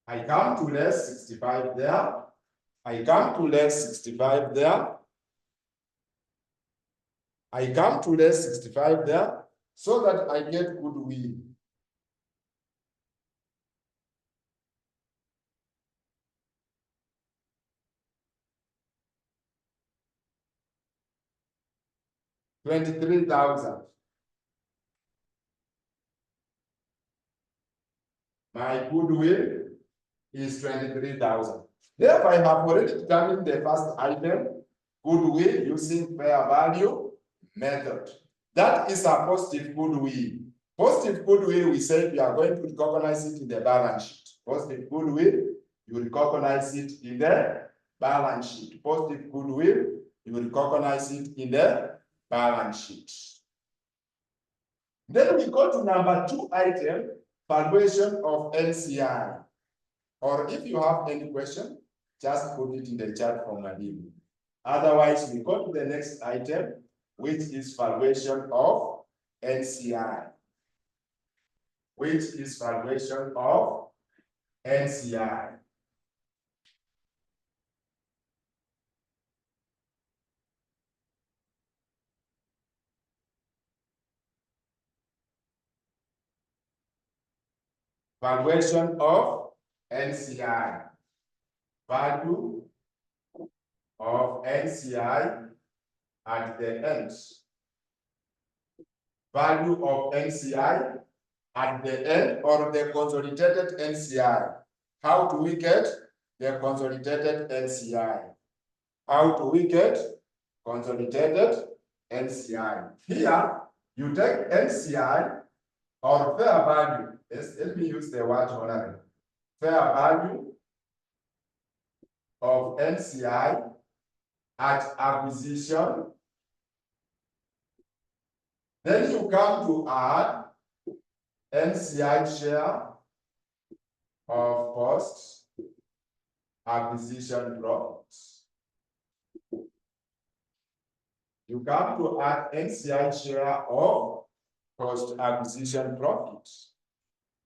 I come to less 65 there. I come to less 65 there. I come to less 65 there, so that I get goodwill. $23,000. My goodwill is 23,000. Therefore, I have already determined the first item, goodwill, using fair value method. That is a positive goodwill. Positive goodwill, we said we are going to recognize it in the balance sheet. Positive goodwill, you recognize it in the balance sheet. Positive goodwill, you recognize it in the balance sheet. Then we go to number 2 item, valuation of NCI. Or if you have any question, just put it in the chat for Madibu. Otherwise, we go to the next item, which is valuation of NCI. Which is valuation of NCI. Valuation of NCI. Value of NCI at the end. Value of NCI at the end, or the consolidated NCI. How do we get the consolidated NCI? How do we get consolidated NCI? Here, you take NCI or fair value. Let me use the word honorary. Fair value of NCI at acquisition. Then you come to add NCI share of post acquisition profits. You come to add NCI share of post acquisition profits.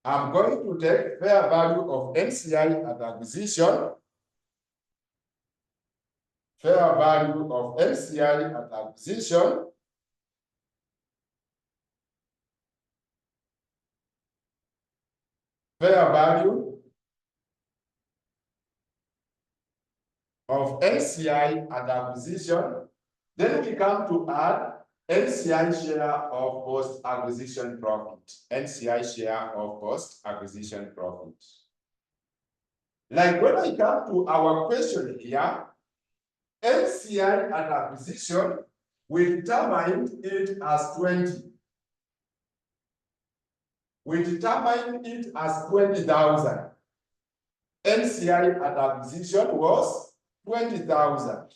I'm going to take fair value of NCI at acquisition. Fair value of NCI at acquisition. Fair value of NCI at acquisition. Then we come to add NCI share of post-acquisition profit. NCI share of post-acquisition profit. Like when I come to our question here, NCI at acquisition, we determined it as 20. We determined it as 20,000. NCI at acquisition was 20,000.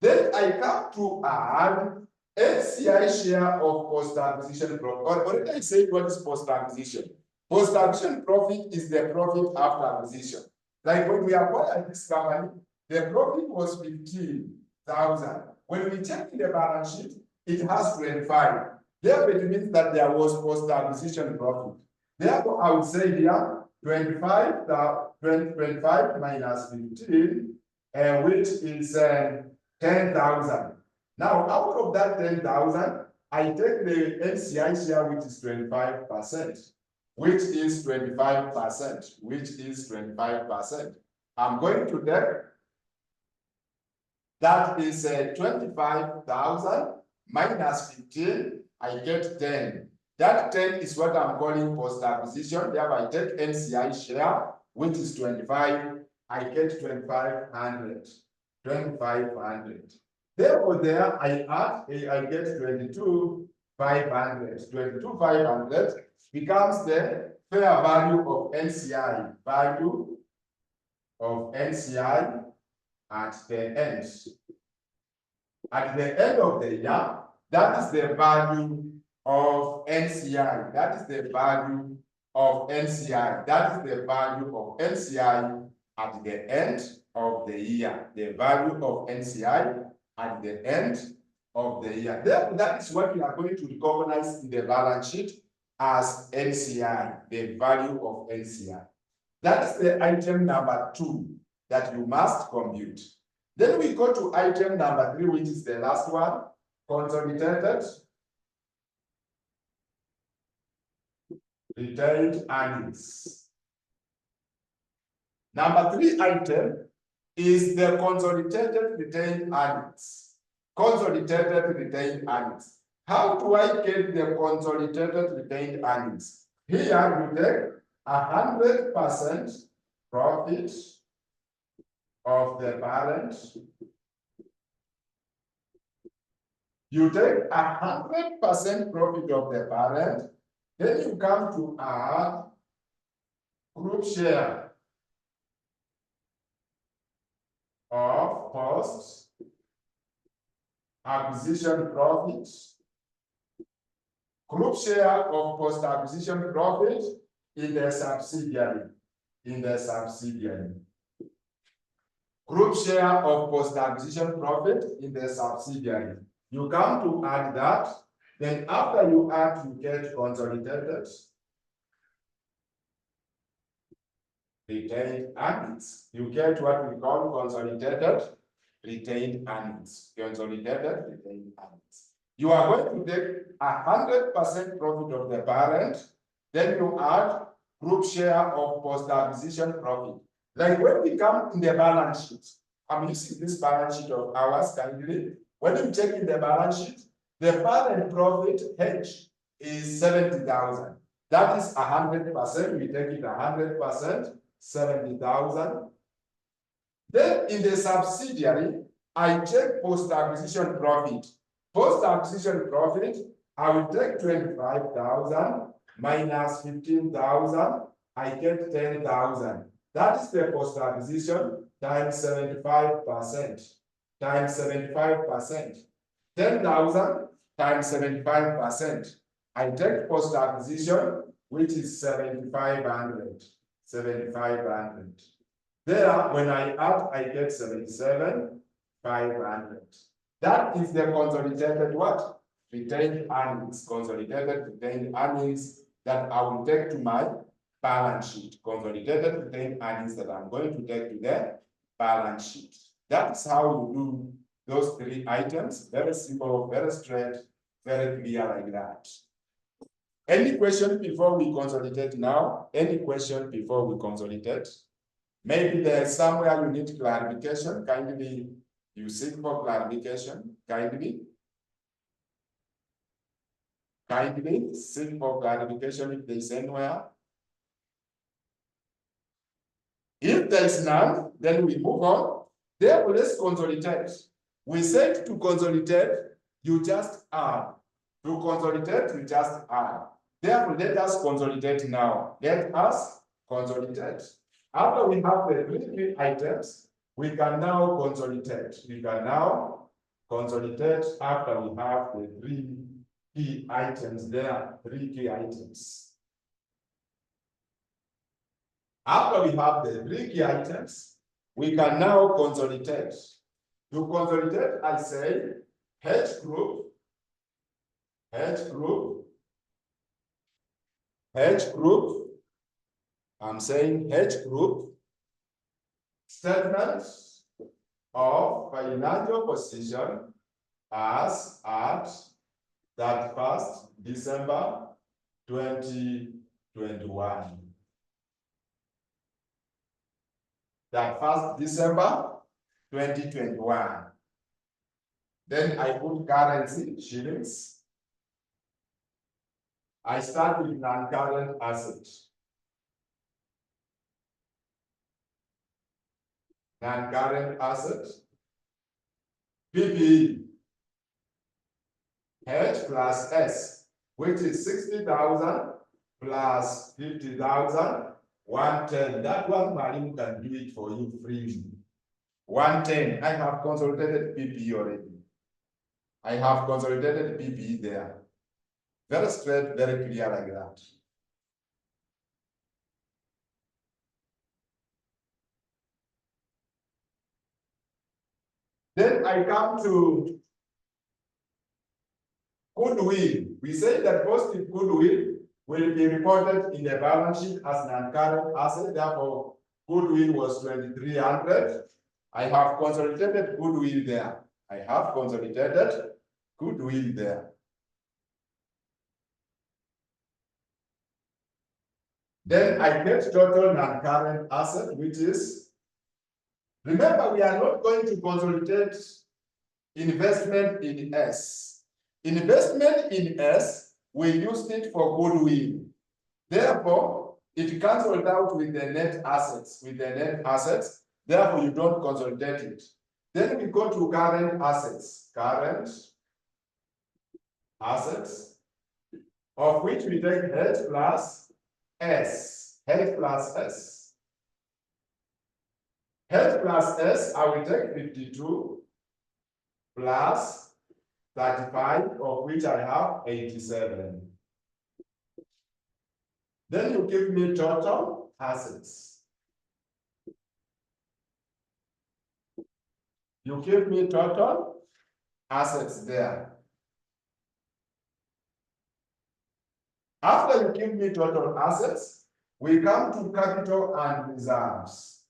Then I come to add NCI share of post-acquisition profit. Or did I say what is post-acquisition? Post-acquisition profit is the profit after acquisition. Like when we acquired this company, the profit was 15,000. When we check in the balance sheet, it has 25. Therefore, it means that there was post-acquisition profit. Therefore, I would say here 25 minus 15, which is 10,000. Now, out of that 10,000, I take the NCI share, which is 25%, which is 25%, which is 25%. I'm going to take that is 25,000 minus 15, I get 10. That 10 is what I'm calling post-acquisition. Therefore, I take NCI share, which is 25, I get 2,500. 2,500. Therefore, there I get 22,500. 22,500 becomes the fair value of NCI. Value of NCI at the end. At the end of the year, that is the value of NCI. That is the value of NCI. That is the value of NCI at the end of the year. The value of NCI at the end of the year. Therefore, that is what we are going to recognize in the balance sheet as NCI, the value of NCI. That is the item number 2 that you must compute. Then we go to item number 3, which is the last one, consolidated retained earnings. Number 3 item is the consolidated retained earnings. Consolidated retained earnings. How do I get the consolidated retained earnings? Here you take 100% profit of the parent. You take 100% profit of the parent. Then you come to add group share of post acquisition profits. Group share of post acquisition profit in the subsidiary. In the subsidiary. group share of post-acquisition profit in the subsidiary. You come to add that, then after you add, you get consolidated retained earnings. You get what we call consolidated retained earnings. Consolidated retained earnings. You are going to take 100% profit of the parent, then you add group share of post-acquisition profit. Like when we come in the balance sheet, I'm using this balance sheet of ours kindly. When you check in the balance sheet, the parent profit hedge is 70,000. That is 100%. We take it 100%, 70,000. Then in the subsidiary, I check post-acquisition profit. Post-acquisition profit, I will take 25,000 minus 15,000. I get 10,000. That is the post-acquisition times 75%. Times 75%. 10,000 times 75%. I take post-acquisition, which is 7,500. 7,500. There, when I add, I get 77,500. That is the consolidated what? Retained earnings. Consolidated retained earnings that I will take to my balance sheet. Consolidated retained earnings that I'm going to take to the balance sheet. That's how you do those three items. Very simple, very straight, very clear like that. Any question before we consolidate now? Any question before we consolidate? Maybe there's somewhere you need clarification. Kindly, you seek for clarification. Kindly seek for clarification if there's anywhere. If there's none, then we move on. Therefore, let's consolidate. We said to consolidate, you just add. To consolidate, you just add. Therefore, let us consolidate now. Let us consolidate. After we have the three items, we can now consolidate. We can now consolidate after we have the three key items there, three key items. After we have the three key items, we can now consolidate. To consolidate, I say H group, I'm saying H group, statement of financial position as at 31st December 2021. That 1st December 2021. Then I put currency, shillings. I start with non-current assets. Non-current assets. PPE. H plus S, which is 60,000 plus 50,000, 110. That one, Marim can do it for you freely. 110. I have consolidated PPE already. I have consolidated PPE there. Very straight, very clear like that. Then I come to goodwill. We say that positive goodwill will be reported in the balance sheet as non-current asset. Therefore, goodwill was 2,300. I have consolidated goodwill there. I have consolidated goodwill there. Then I get total non-current asset, which is, remember, we are not going to consolidate investment in S. Investment in S, we used it for goodwill. Therefore, it cancelled out with the net assets. Therefore, you don't consolidate it. Then we go to current assets. Current assets, of which we take H plus S. H plus S. H plus S, I will take 52 plus 35, of which I have 87. Then you give me total assets. You give me total assets there. After you give me total assets, we come to capital and reserves.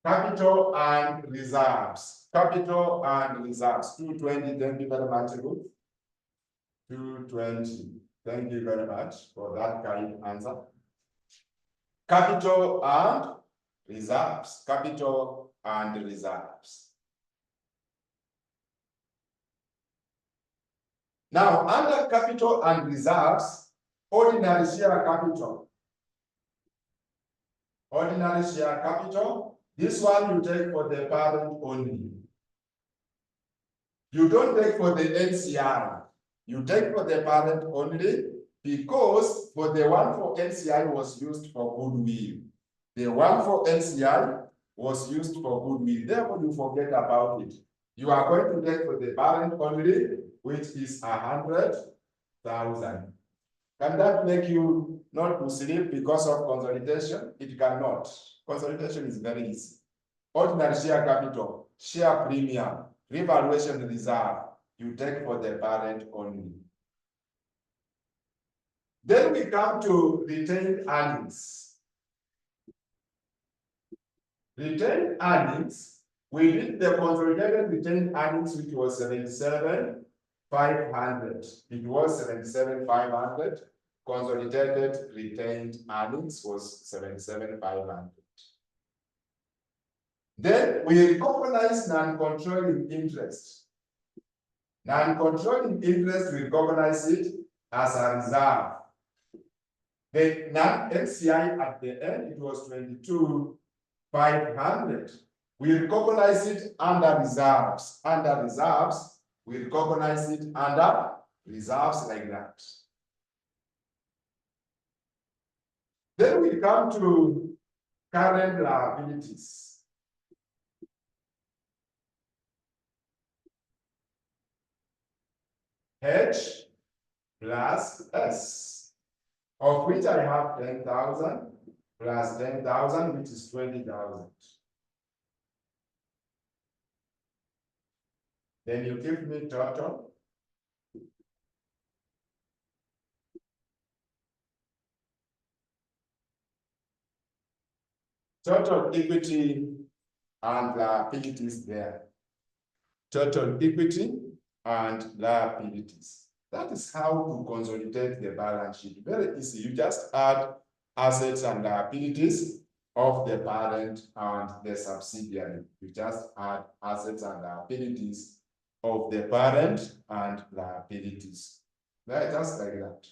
Capital and reserves. Capital and reserves. 220. Thank you very much, Ruth. 220. Thank you very much for that kind answer. Capital and reserves. Capital and reserves. Now, under capital and reserves, ordinary share capital. Ordinary share capital. This one you take for the parent only. You don't take for the NCI. You take for the parent only because for the one for NCI was used for goodwill. The one for NCI was used for goodwill. Therefore, you forget about it. You are going to take for the parent only, which is 100,000. Can that make you not to sleep because of consolidation? It cannot. Consolidation is very easy. Ordinary share capital, share premium, revaluation reserve, you take for the parent only. Then we come to retained earnings. Retained earnings, we did the consolidated retained earnings, which was 77,500. It was 77,500. Consolidated retained earnings was 77,500. Then we recognize non-controlling interest. Non-controlling interest, we recognize it as a reserve. The non-NCI at the end, it was 22,500. We recognize it under reserves. Under reserves, we recognize it under reserves like that. Then we come to current liabilities. H plus S, of which I have 10,000 plus 10,000, which is 20,000. Then you give me total. Total equity and liabilities there. Total equity and liabilities. That is how to consolidate the balance sheet. Very easy. You just add assets and liabilities of the parent and the subsidiary. You just add assets and liabilities of the parent and liabilities. Just like that.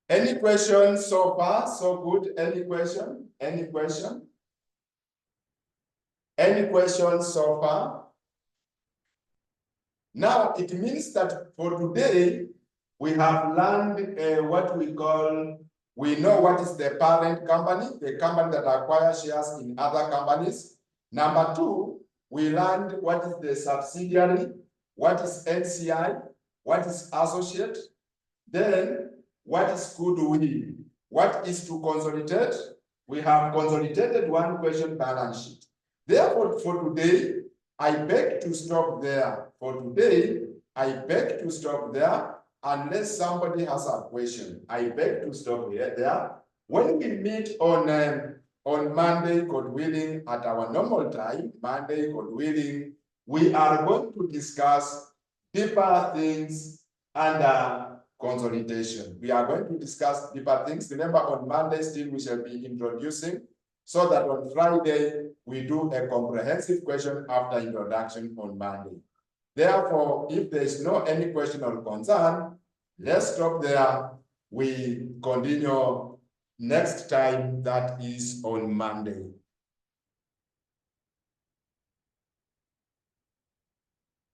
Any questions so far? So good. Any question? Any question? Any questions so far? Now, it means that for today, we have learned what we call, we know what is the parent company, the company that acquires shares in other companies. Number two, we learned what is the subsidiary, what is NCI, what is associate, then what is goodwill, what is to consolidate. We have consolidated one question balance sheet. Therefore, for today, I beg to stop there. For today, I beg to stop there unless somebody has a question. I beg to stop there. When we meet on Monday, God willing, at our normal time, Monday, God willing, we are going to discuss deeper things under consolidation. We are going to discuss deeper things. Remember, on Monday still we shall be introducing, so that on Friday we do a comprehensive question after introduction on Monday. Therefore, if there is no any question or concern, let's stop there. we continue next time, that is on Monday.